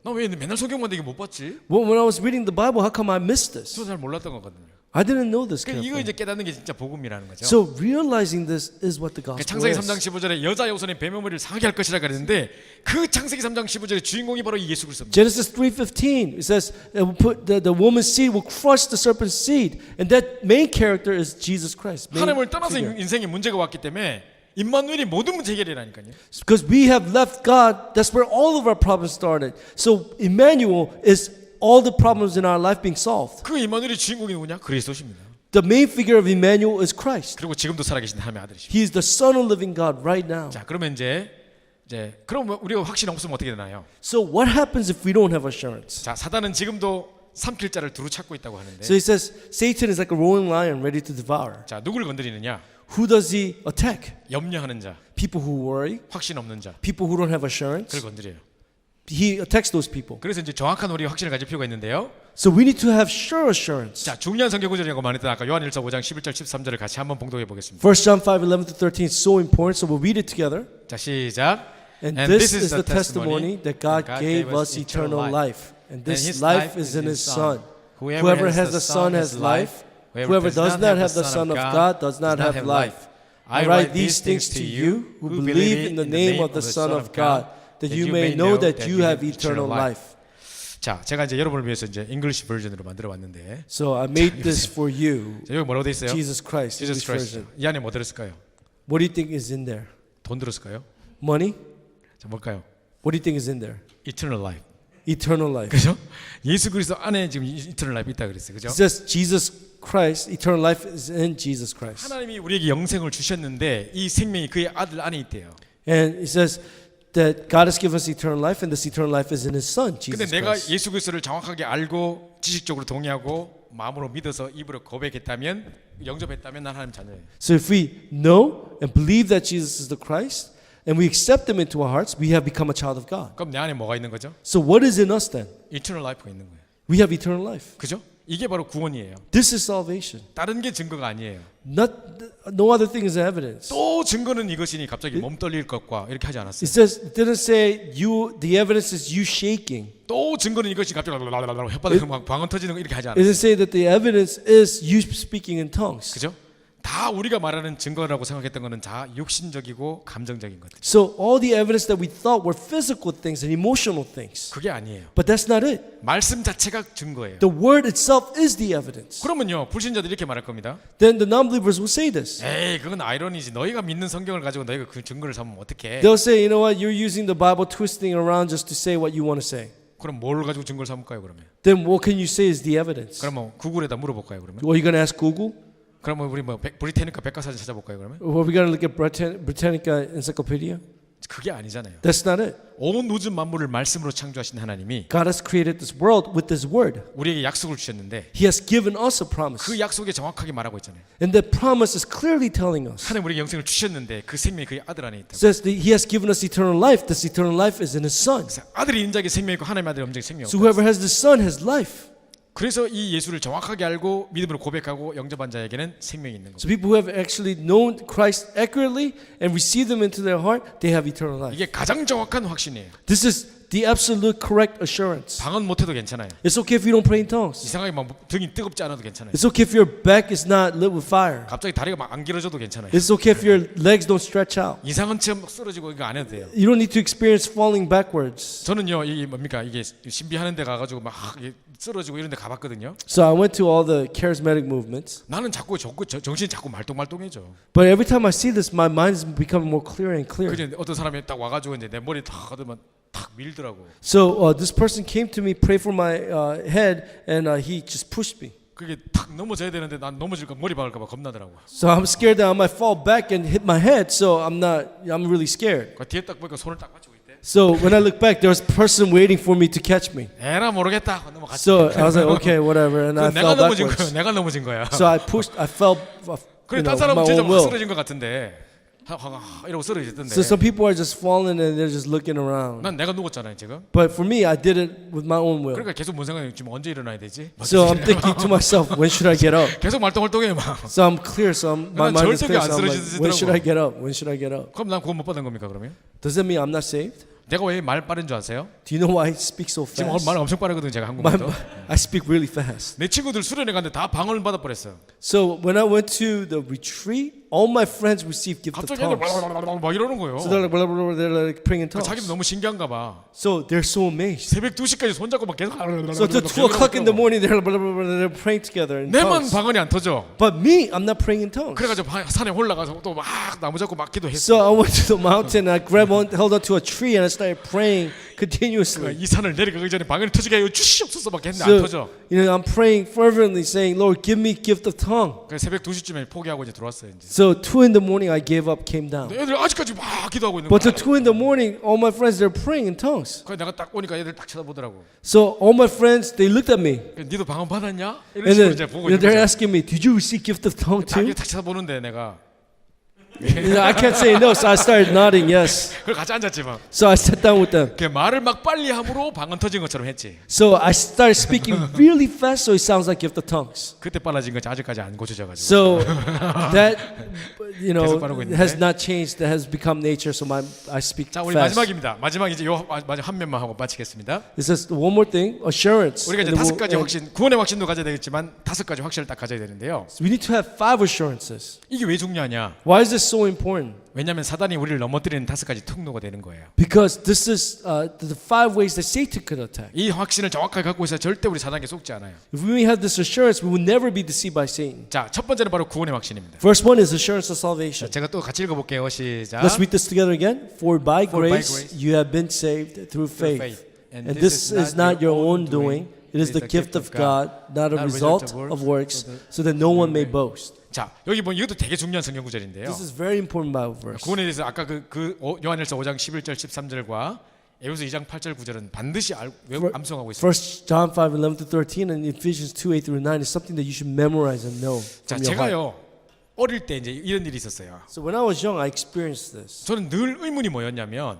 나 왜 맨날 성경만 되게 못 봤지? When I was reading the Bible, how come I missed this? 저 잘 몰랐던 거거든요. I didn't know this. 그러니까 이거 carefully. 이제 깨닫는 게 진짜 복음이라는 거죠. So realizing this is what the 그러니까 gospel 창세기 3장 is. 15절에 여자 여손의 배명물을 상하게 할 것이라 그랬는데 그 창세기 3장 15절의 주인공이 바로 이 예수 그리스도입니다. Genesis 3:15 it says the woman's seed will crush the serpent's seed, and that main character is Jesus Christ. main 하나님을 떠나서 figure. 인생에 문제가 왔기 때문에 임마누엘이 모든 문제 해결이라니까요. Because we have left God, that's where all of our problems started. So Emmanuel is all the problems in our life being solved. 그 임마누엘의 주인공이 누구냐? 그리스도십니다. The main figure of Emmanuel is Christ. 그리고 지금도 살아계신 하나님의 아들이십니다. He is the Son of living God right now. 자, 그러면 이제 그럼 우리가 확신 없으면 어떻게 되나요? So what happens if we don't have assurance? 자, 사단은 지금도 삼킬 자를 두루 찾고 있다고 하는데 So he says Satan is like a roaring lion ready to devour. 자, 누구를 건드리느냐? Who does he attack? 염려하는 자, People who worry, 확신 없는 자, people who don't have assurance. 그걸 건드려요. He attacks those people. 그래서 이제 정확한 우리 확신을 가질 필요가 있는데요. So we need to have sure assurance. 자, 중요한 성경 구절이라고 말했던 아까 요한일서 5장 11절 13절을 같이 한번 봉독해 보겠습니다. 1 John 5:11-13 is so important, so we'll read it together. 자, 시작. And this is the testimony that God gave us eternal life, and this life is in His Son. Whoever has the Son has life. Whoever does not have the Son of God does not have life. I write these things to you who believe in the name of the Son of God, that you may know that you have eternal life. 자, 제가 이제 여러분을 위해서 이제 잉글리시 버전으로 만들어 왔는데. So I made this for you. 자, 여기 뭐라고 돼 있어요? Jesus Christ. Jesus English Christ. version. 이 안에 뭐 들었을까요? What do you think is in there? 돈 들었을까요? Money? 자, 뭘까요? What do you think is in there? Eternal life. eternal life. 그죠? 예수 그리스도 안에 지금 이터널 라이프 있다 그랬어요. 그죠? It says Jesus Christ, eternal life is in Jesus Christ. 하나님이 우리에게 영생을 주셨는데 이 생명이 그의 아들 안에 있대요. And it says that God has given us eternal life, and this eternal life is in His Son, 근데 Jesus 내가 Christ. 예수 그리스도를 정확하게 알고 지식적으로 동의하고 마음으로 믿어서 입으로 고백했다면 영접했다면 난 하나님 자녀예요. So if we know and believe that Jesus is the Christ, and we accept Him into our hearts, we have become a child of God. 그럼 내 안에 뭐가 있는 거죠? So what is in us then? 이터널 라이프가 있는 거예요. We have eternal life. 그죠? 이게 바로 구원이에요. This is salvation. 다른 게 증거가 아니에요. No other thing is evidence. 또 증거는 이것이니 갑자기 몸 떨릴 것과 이렇게 하지 It 않았어요. says, it didn't say the evidence is you shaking. 또 증거는 이것이 갑자기 혓바닥 막 방언 터지는 거 이렇게 하지 It 않았어요. didn't say that the evidence is you speaking in tongues. 그죠? 다 우리가 말하는 증거라고 생각했던 거는 다 육신적이고 감정적인 것들. So all the evidence that we thought were physical things and emotional things. 그게 아니에요. But that's not it. 말씀 자체가 증거예요. The word itself is the evidence. 그러면요 불신자들이 이렇게 말할 겁니다. Then the non-believers will say this. 에이 그건 아이러니지. 너희가 믿는 성경을 가지고 너희가 그 증거를 삼으면 어떡해. They'll say, you know what, you're using the Bible twisting around just to say what you want to say. 그럼 뭘 가지고 증거를 삼을까요 그러면? Then what can you say is the evidence? 그러면 구글에다 물어볼까요 그러면? Are you going to ask Google? 그러면 우리 뭐 브리테니카 백과사전 찾아볼까요 그러면? Or are we going to look at Britannica Encyclopedia? 그게 아니잖아요. That's not it. 온 우주 만물을 말씀으로 창조하신 하나님이 God has created this world with His word. 우리에게 약속을 주셨는데 He has given us a promise. 그 약속에 정확하게 말하고 있잖아요. And that promise is clearly telling us. 하나님 우리에게 영생을 주셨는데 그 생명이 그의 아들 안에 있다. It says that He has given us eternal life. This eternal life is in His Son. 아들이 인자에게 생명이고 하나님 아들이 영생이 생명. So whoever has the Son has life. 그래서 이 예수를 정확하게 알고 믿음으로 고백하고 영접한 자에게는 생명이 있는 So 겁니다. people who have actually known Christ accurately and received Him into their heart, they have eternal life. 이게 가장 정확한 확신이에요. This is the absolute correct assurance. 방언 못해도 괜찮아요. It's okay if you don't pray in tongues. 이상하게 막 등이 뜨겁지 않아도 괜찮아요. It's okay if your back is not lit with fire. 갑자기 다리가 막 안 길어져도 괜찮아요. It's okay if your legs don't stretch out. 이상한 체험 쓰러지고 이거 안 해도 돼요. You don't need to experience falling backwards. 저는요 이게 뭡니까 이게 신비하는 데 가가지고 막 이게 쓰러지고 이런 데 가봤거든요. So I went to all the charismatic movements. 나는 자꾸 정신이 자꾸 말똥말똥해져. But every time I see this, my mind is becoming more clear and clear. 그제 어떤 사람이 딱 와가지고 이제 내 머리 탁 하더만 탁 밀더라고. So this person came to me, prayed for my head, and he just pushed me. 그게 탁 넘어져야 되는데 난 넘어질까 머리 박을까 봐 겁나더라고. So I'm scared that I might fall back and hit my head. So I'm really scared. 그 뒤에 딱 보니까 손을 딱 맞추고 있대. So when I look back, there was a person waiting for me to catch me. 에라 모르겠다. 넘어갔지. So I was like, okay, whatever, and I 내가 fell 넘어진 거야. backwards. 내가 넘어진 거야. So I fell, 그래 you 딴 know, 사람은 my 진짜 own 막 will. 쓰러진 것 같은데 이러고 쓰러지던데. So some people are just falling and they're just looking around. 난 내가 누웠잖아요 지금. But for me, I did it with my own will. 그러니까 계속 뭔 생각이 지금 언제 일어나야 되지? So I'm thinking to myself, when should I get up? 계속 말똥말똥해 막. So I'm clear. So my 난 mind is 절대 clear. 안 So I'm like, when should I get up? When should I get up? 그럼 난 구원 못 받은 겁니까 그러면? Does that mean I'm not saved? 내가 왜 말 빠른 줄 아세요? Do you know why I speak so 지금 fast? 말 엄청 빠르거든 제가 My, 한국말도. I speak really fast. 내 친구들 수련회 갔는데 다 방언을 받아버렸어요. So when I went to the retreat, all my friends received gift of 갑자기 애들 tongues. 막 이러는 거예요. So they're like, blah, blah, blah, they're like praying in tongues. 자기도 너무 신기한가 봐. So they're so amazed. 새벽 2시까지 손잡고 막 계속. So till 2 o'clock in the morning, they're, blah, blah, blah, they're praying together in 내만 tongues. 방언이 안 터져. But me, I'm not praying in tongues. 그래가지고 산에 올라가서 또 막 나무 잡고 막 기도했어. So I went to the mountain, I held onto a tree, and I started praying continuously. 이 산을 내려가기 전에 방언이 터지게 하여 주시옵소서 막 했는데 안 So, 터져. you know, I'm praying fervently, saying, Lord, give me gift of tongue. 그래서 새벽 2시쯤에 포기하고 이제 들어왔어요. 이제. So 2 in the morning, I gave up, came down. 애들 아직까지 막 기도하고 있는 But 거야. till 2 in the morning, all my friends, they're praying in tongues. 그래서 내가 딱 오니까 애들 딱 쳐다보더라고. So all my friends, they looked at me. 니도 방언 받았냐? 이런 And 식으로 then 이제 보고 you know, 있는 they're 거죠. asking me, did you receive gift of tongue 딱 too? 딱 쳐다보는데 내가 You know, I can't say no, so I started nodding yes. 그걸 같이 앉았지 막. So I sat down with them. 그 말을 막 빨리 함으로 방언 터진 것처럼 했지. So I started speaking really fast, so it sounds like gift of tongues. 그때 빨라진 거지 아직까지 안 고쳐져가지고. So that, you know, 계속 빠르고 있는데. has not changed. That has become nature. So I speak 자 우리 fast. 마지막입니다. 마지막 이제 요 마지막 한 면만 하고 마치겠습니다. This is one more thing, assurance. 우리가 이제 And then 5가지 확신, 구원의 확신도 가져야 되겠지만 5가지 확신을 딱 가져야 되는데요. we need to have 5 assurances. 이게 왜 중요하냐? Why is this so important? 왜냐하면 사단이 우리를 넘어뜨리는 5가지 통로가 되는 거예요. Because this is the 5 ways that Satan could attack. 이 확신을 정확하게 갖고 있어야 절대 우리 사단에게 속지 않아요. If we have this assurance, we will never be deceived by Satan. 자, 첫 번째는 바로 구원의 확신입니다. First one is assurance of salvation. 제가 또 같이 읽어볼게요. 시작. Let's read this together again. For by For by grace grace you have been saved through Through faith. And this is not your own doing. It is the gift of God, not a result of works, so that no one may boast. 자, 여기 보면 이것도 되게 중요한 성경 구절인데요. This is very important Bible verse. 구원에 대해서 아까 요한일서 5장 11절 13절과 에베소 2장 8절 9절은 반드시 암송하고 있습니다. First John 5:11-13 and Ephesians 2:8-9 is something that you should memorize and know. 자, from your heart. 제가요 어릴 때 이제 이런 일이 있었어요. So when I was young, I experienced this. 저는 늘 의문이 뭐였냐면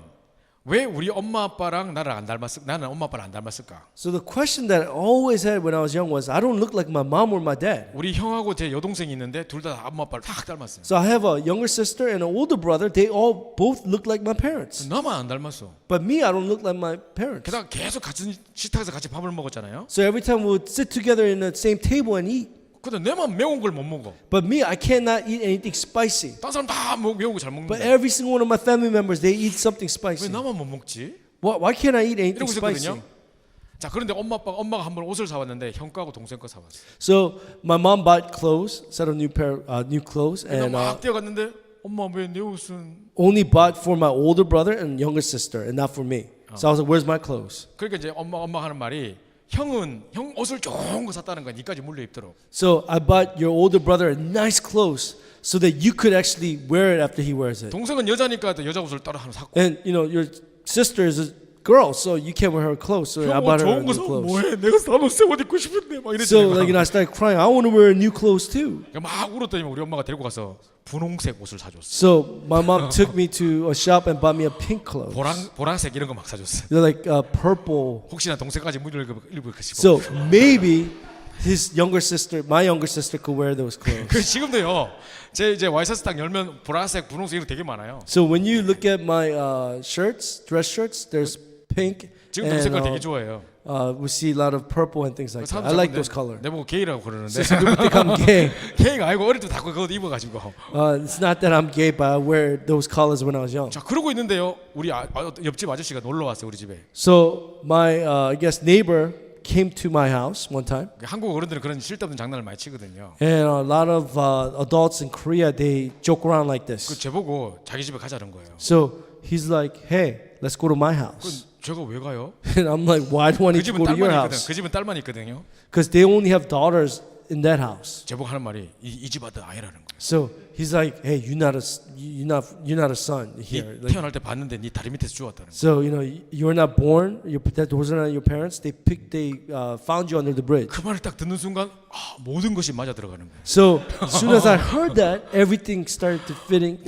왜 우리 엄마 아빠랑 나는 엄마 아빠를 안 닮았을까? So the question that I always had when I was young was, I don't look like my mom or my dad. 우리 형하고 제 여동생이 있는데 둘 다 엄마 아빠를 딱 닮았어요. So I have a younger sister and an older brother. They all both look like my parents. 나만 안 닮았어. But me, I don't look like my parents. 게다가 계속 같은 식탁에서 같이 밥을 먹었잖아요. So every time we would sit together in the same table and eat. 근데 내만 매운 걸 못 먹어. But me, I cannot eat anything spicy. 다른 사람 다 매운 거 잘 But 먹는데 every single one of my family members, they eat something 왜 spicy. 나만 못 먹지? Why can't I eat anything 이러고 spicy? 있었거든요. 자, 그런데 엄마가 한 번 옷을 사왔는데 형 거하고 동생 거 사왔어. So my mom bought clothes, set of new clothes, 내가 and 막 뛰어갔는데 엄마 왜 내 옷은? only bought for my older brother and younger sister, and not for me. So I was like, "Where's my clothes?" 그러니까 이제 엄마 하는 말이 형은 형 옷을 좋은 거 샀다는 건 니까지 물려 입도록. So I bought your older brother nice clothes so that you could actually wear it after he wears it. 동생은 여자니까 또 여자 옷을 따로 하나 샀고. And you know your sister is a girl, so you can't wear her clothes. So I 형 bought 옷 her 좋은 new 거 사 clothes. 뭐해? 내가 사놓은 새 옷 입고 싶은데 막 이러지. So like I started crying. I want to wear new clothes too. 막 울었더니 우리 엄마가 데리고 가서 분홍색 옷을 사줬어. So my mom took me to a shop and bought me a pink clothes. 보라색 이런 거 막 사줬어. They're like purple. 혹시나 동생까지 물려 입을 것이고. So maybe my younger sister could wear those clothes. 그 지금도요. 제 이제 와이셔츠 딱 열면 보라색, 분홍색 이런 거 되게 많아요. So when you look at my dress shirts, there's pink 지금 그 and 색깔 되게 좋아해요. we see a lot of purple and things like that. I like those colors. 내보고 게이라고 그러는데 So some people think I'm gay. 게이가 아니고 어릴 때 다 그거 입어가지고. It's not that I'm gay, but I wear those colors when I was young. 자, 그러고 있는데요. 우리 옆집 아저씨가 놀러 왔어요 우리 집에. So my I guess neighbor came to my house one time. 한국 어른들은 그런 쓸데없는 장난을 많이 치거든요. And a lot of adults in Korea, they joke around like 그 this. 제보고 자기 집에 가자는 거예요. So he's like, hey, let's go to my house. 제가 왜 가요? And I'm like, why do I 그 need to 집은 go to your 딸만 있거든. house? 그 집은 딸만 있거든요. Because they only have daughters in that house. 제보가 하는 말이 이 집 아들 아이라는 거예요. So he's like, hey, you're not a son here. 니 Like, 태어날 때 봤는데 니 다리 밑에서 주웠다는 거예요. so you know, you're not born. Those are not your parents. They found you under the bridge. 그 말을 딱 듣는 순간 모든 것이 맞아 들어가는 거예요. So as soon as I heard that, everything started fitting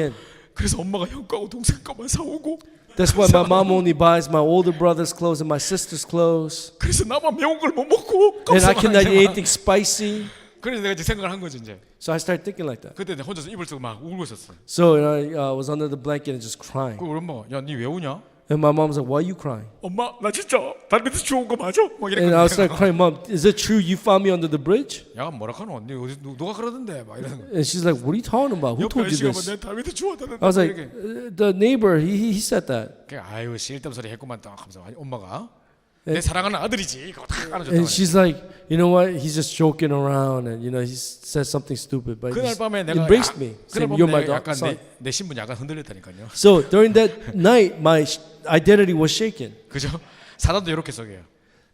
in. 그래서 엄마가 형 거하고 동생 거만 사오고 That's why my mom only buys my older brother's clothes and my sister's clothes. 그래서 나만 매운 걸 못 먹고 And I cannot eat 깜짝이야. anything spicy. 그래서 내가 이제 생각을 한 거지 이제. So I started thinking like that. 그때 내가 혼자서 이불 쓰고 막 울고 있었어. So I was under the blanket and just crying. 그 우리 엄마가 야니 왜 우냐? And my mom was like, why are you crying? 엄마 나 진짜 다리 밑에서 주운 거 맞아? 막 And I was 이랬거든. like crying, Mom, is it true you found me under the bridge? 야 뭐라 카노? 니 어디 누가 그러던데? 막 이러는 거야. And she's like, what are you talking about? Who 옆에 told you 아저씨가 this? 내 다리 밑에 주웠다는데. I was like, 이렇게. the neighbor, he said that. 아유 쓸데없는 소리 했구만 딱 하면서 엄마가 내 사랑하는 아들이지 이거 다 안아줬다. And she's like, you know what? He's just joking around and, you know, he said something stupid. But 그날 he 밤에 내가 embraced me. 그날 Saying, you're 밤에 my 내가 약간 son. 내 신분 약간 흔들렸다니까요. So during that night, my identity was shaken. 그죠? 사단도 이렇게 속여요.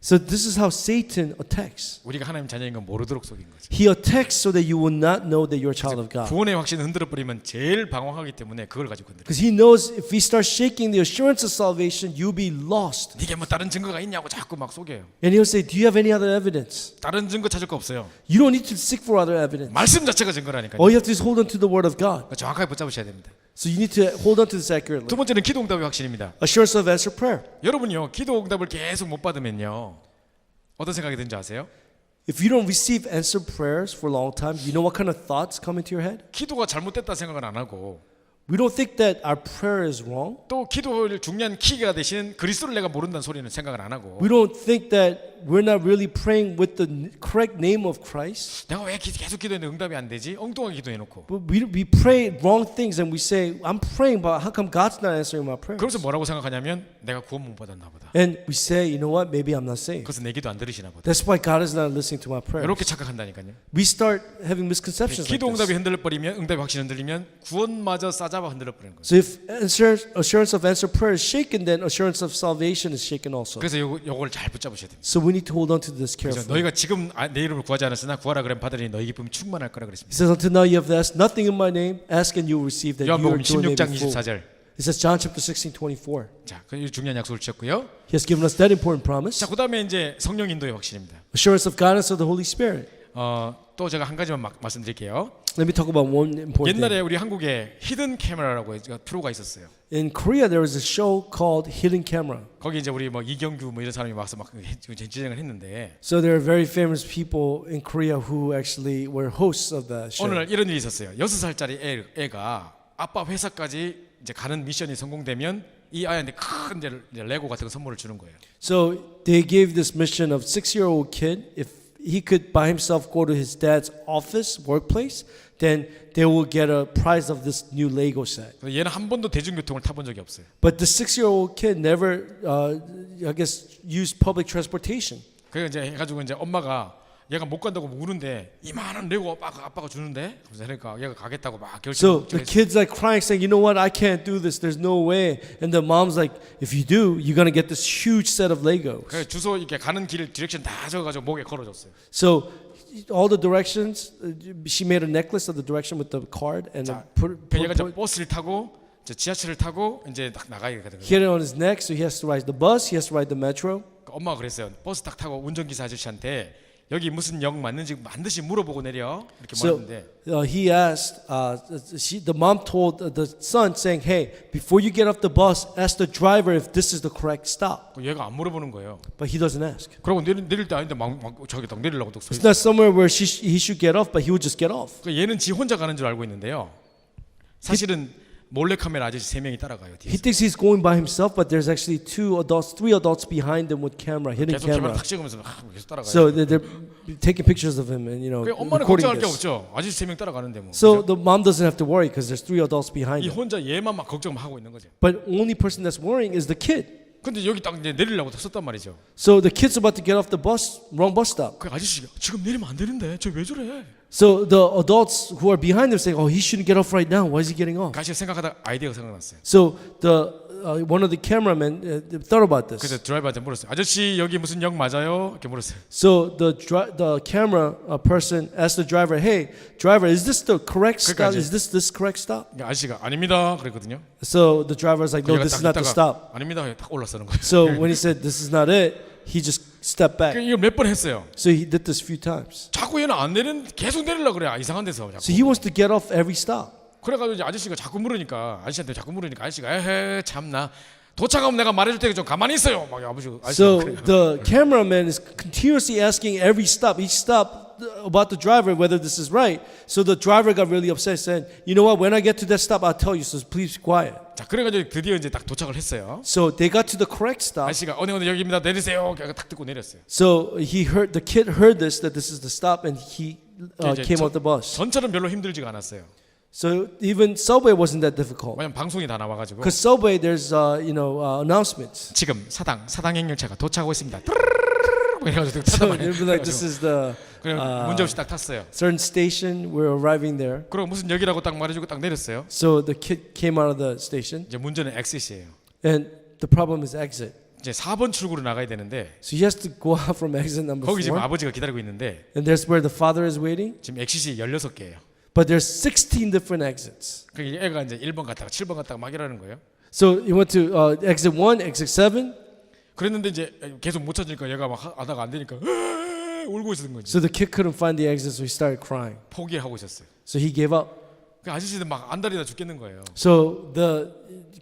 So this is how Satan attacks. 우리가 하나님 자녀인 건 모르도록 속인 거죠. He attacks so that you will not know that you're a child of God. 구원의 확신을 흔들어 버리면 제일 방황하기 때문에 그걸 가지고 흔들어. Because he knows if we start shaking the assurance of salvation, you'll be lost. 네게 뭐 다른 증거가 있냐고 자꾸 막 속여요. And he'll say, do you have any other evidence? 다른 증거 찾을 거 없어요. You don't need to seek for other evidence. 말씀 자체가 증거라니까요. All you have to do is hold on to the word of God. 정확하게 붙잡으셔야 됩니다. So you need to hold on to this 두 accurately. 번째는 기도 응답의 확신입니다. Assurance of answered prayer. 여러분요 기도 응답을 계속 못 받으면요 어떤 생각이 드는지 아세요? If you don't receive answered prayers for a long time, you know what kind of thoughts come into your head? 기도가 잘못됐다 생각을 안 하고 We don't think that our prayer is wrong. 또 기도를 중요한 키가 되신 그리스도를 내가 모른다는 소리는 생각을 안 하고 We don't think that we're not really praying with the correct name of Christ. 내가 왜 계속 기도했는데 응답이 안 되지? 엉뚱하게 기도해놓고 But we pray wrong things and we say, I'm praying, but how come God's not answering my prayers? 그래서 뭐라고 생각하냐면 내가 구원 못 받았나 보다. And we say, you know what, maybe I'm not saved. 그래서 내 기도 안 들으시나 보다. That's why God is not listening to my prayers. 이렇게 착각한다니까요. We start having misconceptions like 기도 응답이 this. 흔들려버리면 응답의 확신이 흔들리면 구원마저 싸잡아 흔들어 버리는 거예요. So if assurance of answered prayer is shaken, then assurance of salvation is shaken also. 그래서 요걸 잘 붙잡으셔야 됩니다. So we need to hold on to this 그래서 carefully. 너희가 지금 내 이름을 구하지 않았으나 구하라 그러면 받으니 너희 기쁨이 충만할 거라 He 그랬습니다. says, until now you have asked nothing in my name, ask and you will receive that you 요한복음 are joy may 16장 be full. 24절. It says John chapter 16:24. 자, 그 중요한 약속을 주셨고요. He has given us that important promise. 자, 그다음에 이제 성령 인도의 확신입니다. Assurance of guidance of the Holy Spirit. 또 제가 한 가지만 말씀드릴게요. Let me talk about one important 옛날에 thing. 우리 한국에 히든 캐머라라고 프로가 있었어요. In Korea, there was a show called Hidden Camera. 거기 이제 우리 뭐 이경규 뭐 이런 사람이 와서 막 진행을 했는데 So there are very famous people in Korea who actually were hosts of that show. 오늘 이런 일이 있었어요. 6살짜리 애가 아빠 회사까지 이제 가는 미션이 성공되면 이 아이한테 큰 이제 레고 같은 거 선물을 주는 거예요. So they gave this mission of 6-year-old kid. If he could by himself go to his dad's office, workplace, then they will get a prize of this new Lego set. 얘는 한 번도 대중교통을 타본 적이 없어요. But the 6-year-old kid never, I guess, used public transportation. 그래서 이제 해가지고 이제 엄마가 얘가 못 간다고 우는데 이만한 레고 아빠가 주는데 그러니까 얘가 가겠다고 막 So 결심을 the kid's like crying, saying, "You know what? I can't do this. There's no way." And the mom's like, "If you do, you're gonna get this huge set of Legos." 그래서 주소 이렇게 가는 길 디렉션 다 적어가지고 목에 걸어줬어요. So all the directions, she made a necklace of the direction with the card and 자, put 얘가 이제 버스를 타고 이제 지하철을 타고 이제 딱 나가야 되거든요. he had it on his neck, so he has to ride the bus, he has to ride the metro. 엄마가 그랬어요. 버스 딱 타고 운전기사 아저씨한테 여기 무슨 역 맞는지 반드시 물어보고 내려 이렇게 So 말했는데 he asked, the mom told the son, saying, "Hey, before you get off the bus, ask the driver if this is the correct stop." 얘가 안 물어보는 거예요. But he doesn't ask. 그러고 내릴 때 아닌데 막 저기 딱 내리려고 또 It's not somewhere where he should get off, but he would just get off. 얘는 지 혼자 가는 줄 알고 있는데요. 사실은 몰래 카메라 아저씨 3명이 따라가요. He 뒤에서. thinks he's going by himself, but there's actually 3 adults behind him with camera, hidden 계속 카메라 camera. 탁 찍으면서 계속 따라가요. So they're taking pictures of him and 엄마는 recording 걱정할 게 this. 없죠. 아저씨 3명 따라가는데 뭐. So the mom doesn't have to worry because there's 3 adults behind 이 him. 혼자 얘만 막 걱정하고 있는 거죠. But only person that's worrying is the kid. 근데 여기 딱 이제 내리려고 딱 섰단 말이죠. So the kid's about to get off the bus, wrong bus stop. 그 아저씨가 지금 내리면 안 되는데 저 왜 저래? So the adults who are behind him saying, "Oh, he shouldn't get off right now. Why is he getting off?" 같이 생각하다가 아이디어가 생각났어요. So the one of the cameramen thought about this. 그래서 드라이버한테 물었어요. 아저씨 여기 무슨 역 맞아요? 이렇게 물었어요. So the camera person asked the driver, "Hey, driver, is this the correct stop? 그러니까 Is this correct stop?" 그러니까 아저씨가 아닙니다. 그랬거든요. So the driver's like, "No, 얘가 this is 딱 not the 있다가 stop." 아닙니다. 딱 올라서는 거예요. So when he said, "This is not it," he just stepped back. 이거 몇 번 했어요. So he did this a few times. 자꾸 얘는 안 내리는 계속 내리려 그래. 이상한 데서 자꾸. So he wants to get off every stop. 그래가지고 이제 아저씨가 자꾸 물으니까 아저씨가 에헤 참나 도착하면 내가 말해줄 테니까 좀 가만히 있어요. 막 아버지가 So 그래요. the cameraman is continuously asking every stop, each stop about the driver whether this is right. So the driver got really upset, saying, "You know what? When I get to that stop, I'll tell you. So please be quiet." 자 그래가지고 드디어 이제 딱 도착을 했어요. So they got to the correct stop. 아저씨가 어느 여기입니다 내리세요. 딱 듣고 내렸어요. So the kid heard this, that this is the stop, and he 이제 came off the bus. 전철은 별로 힘들지가 않았어요. So even subway wasn't that difficult. 왜냐면 방송이 다 나와가지고 Because subway, there's announcements. 지금 사당 행렬차가 도착하고 있습니다. 그래가지고 So 타다 they'd be like, "This is the 그냥 문제 없이 딱 탔어요. certain station. We're arriving there." 그리고 무슨 역이라고 딱 말해주고 딱 내렸어요. So the kid came out of the station, 이제 문제는 엑싯이에요. and the problem is exit. 이제 4번 출구로 나가야 되는데 So he has to go out from exit number 거기 지금 4, 아버지가 기다리고 있는데 and there's where the father is waiting. 지금 엑싯이 16개예요. But there's 16 different exits. 그 애가 이제 1번 갔다가 7번 갔다가 막 이러는 거예요. So he went to exit 1, exit 7. 그랬는데 이제 계속 못 찾으니까 얘가 막 하다가 안 되니까 울고 있었던 거지. So the kid couldn't find the exit, so he started crying. 포기하고 있었어요. So he gave up. 그 아저씨들 막 안달이나 죽겠는 거예요. So the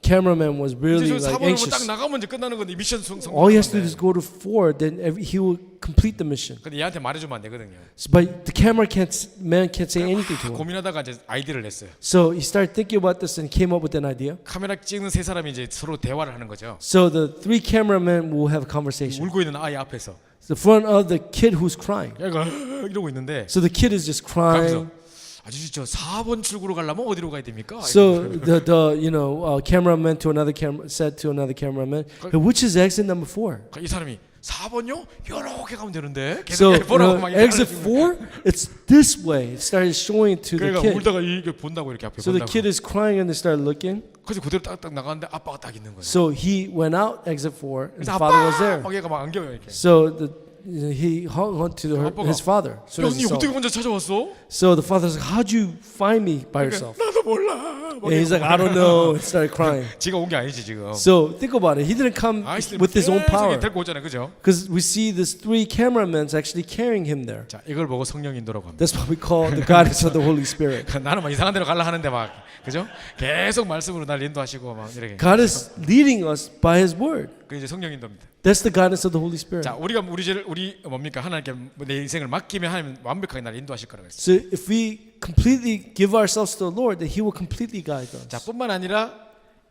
cameraman was really 이제 저 like 4번으로 딱 anxious. 나가면 이제 끝나는 건데 미션 All he has to do 성공하는데. is go to 4, then he will complete the mission. 근데 얘한테 말해주면 안 되거든요. But the man can't say anything to him. 고민하다가 이제 아이디어를 냈어요. So he started thinking about this and came up with an idea. 카메라 찍는 세 사람이 이제 서로 대화를 하는 거죠. So the 3 cameramen will have a conversation. 울고 있는 아이 앞에서 The front of the kid who's crying. 얘가 이러고 있는데 So the kid is just crying. 아저씨 저 4번 출구로 가려면 어디로 가야 됩니까? So the cameraman to another said to another cameraman, "Hey, which is exit number 4?" 이 사람이 4번요? 이렇게 가면 되는데 So 계속 보라고 막 exit 4, it's this way. It started showing to the 그러니까 kid. 울다가 이게 본다고 이렇게 앞에 So the 본다고. kid is crying and they started looking. 그래서 그대로 딱딱 나가는데 아빠가 딱 있는 거예요. So he went out exit 4 and 그래서 the father was 아빠 there. 막 얘가 막 안겨요 이렇게. So he hung on to 아빠가, his father. 야, So, 니 어떻게 혼자 찾아왔어? so the father's like, how'd you find me by yourself? 나도 몰라. 막 And he's like, I don't know. And started crying. 지가 온 게 아니지 지금. So think about it. He didn't come with his own power. 데리고 오잖아요, 그죠? Because we see these 3 cameramen actually carrying him there. 자, 이걸 보고 성령 인도라고 합니다. That's what we call the guidance of the Holy Spirit. 나는 막 이상한 데로 가려 하는데 막 그죠? 계속 말씀으로 날 인도하시고 막 이렇게. God is leading us by His Word. 그 이제 성령 인도입니다. That's the guidance of the Holy Spirit. 자, 우리가 우리 뭡니까? 하나님께 내 인생을 맡기면 하나님 완벽하게 나를 인도하실 거라고 했어요. So if we completely give ourselves to the Lord, then He will completely guide 자, us. 뿐만 아니라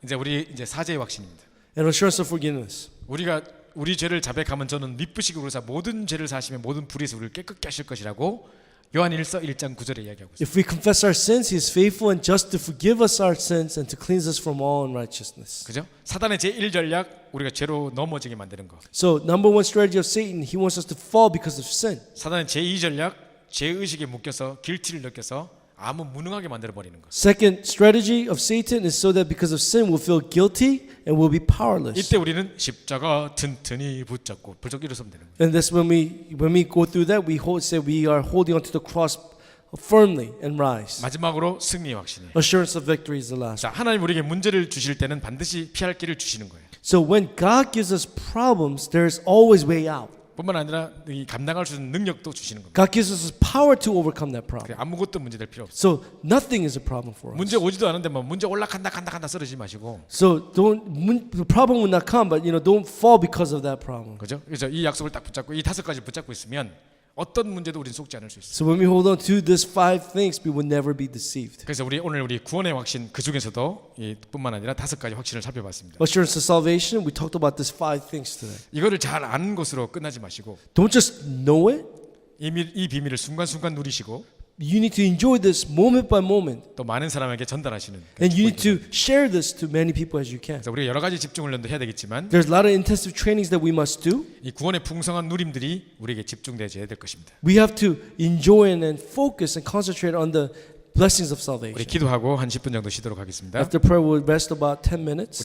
이제 우리 이제 사죄의 확신입니다. And assurance of forgiveness. 우리가 우리 죄를 자백하면 저는 미쁘시고 그러사 모든 죄를 사시며 모든 불의에서 우리를 깨끗게 하실 것이라고 요한 1서 1장 9절에 이야기하고 있습니다. If we confess our sins, He is faithful and just to forgive us our sins and to cleanse us from all unrighteousness. 그죠? 사단의 제1 전략 우리가 죄로 넘어지게 만드는 거. So number one strategy of Satan, he wants us to fall because of sin. 사단의 제2 전략 죄 의식에 묶여서 길티를 느껴서 아무 무능하게 만들어 버리는 거. Second strategy of Satan is so that because of sin we'll feel guilty and we'll be powerless. 이때 우리는 십자가 튼튼히 붙잡고 벌쩍 일어서면 되는 거예요. And that's when we go through that say we are holding onto the cross firmly and rise. 마지막으로 승리의 확신이에요. Assurance of victory is the last. 자, 하나님 우리에게 문제를 주실 때는 반드시 피할 길을 주시는 거예요. So when God gives us problems, there's always way out. 뿐만 아니라 이 감당할 수 있는 능력도 주시는 겁니다. God gives us power to overcome that problem. 그래, 아무것도 문제될 필요 없어요. So nothing is a problem for us. 문제 오지도 않은데 뭐 문제 올라간다 쓰러지지 마시고. So the problem will not come, but don't fall because of that problem. 그죠? 그래서 이 약속을 딱 붙잡고 이 5가지 붙잡고 있으면 어떤 문제도 우리는 속지 않을 수 있어요. So when we hold on to these 5 things, we will never be deceived. 그래서 오늘 우리 구원의 확신 그 중에서도 이 뿐만 아니라 5가지 확신을 살펴봤습니다. Assurance of salvation, we talked about these 5 things today. 이거를 잘 아는 것으로 끝나지 마시고 Don't just know it. 이 비밀을 순간순간 누리시고 You need to enjoy this moment by moment. 또 많은 사람에게 전달하시는. And you need to share this to many people as you can. 그래서 우리가 여러 가지 집중 훈련도 해야 되겠지만 There's a lot of intensive trainings that we must do. 이 구원의 풍성한 누림들이 우리에게 집중되어야 될 것입니다. We have to enjoy and focus and concentrate on the blessings of 우리 salvation. 기도하고 한 10분 정도 쉬도록 하겠습니다. After prayer, we'll rest about 10 minutes.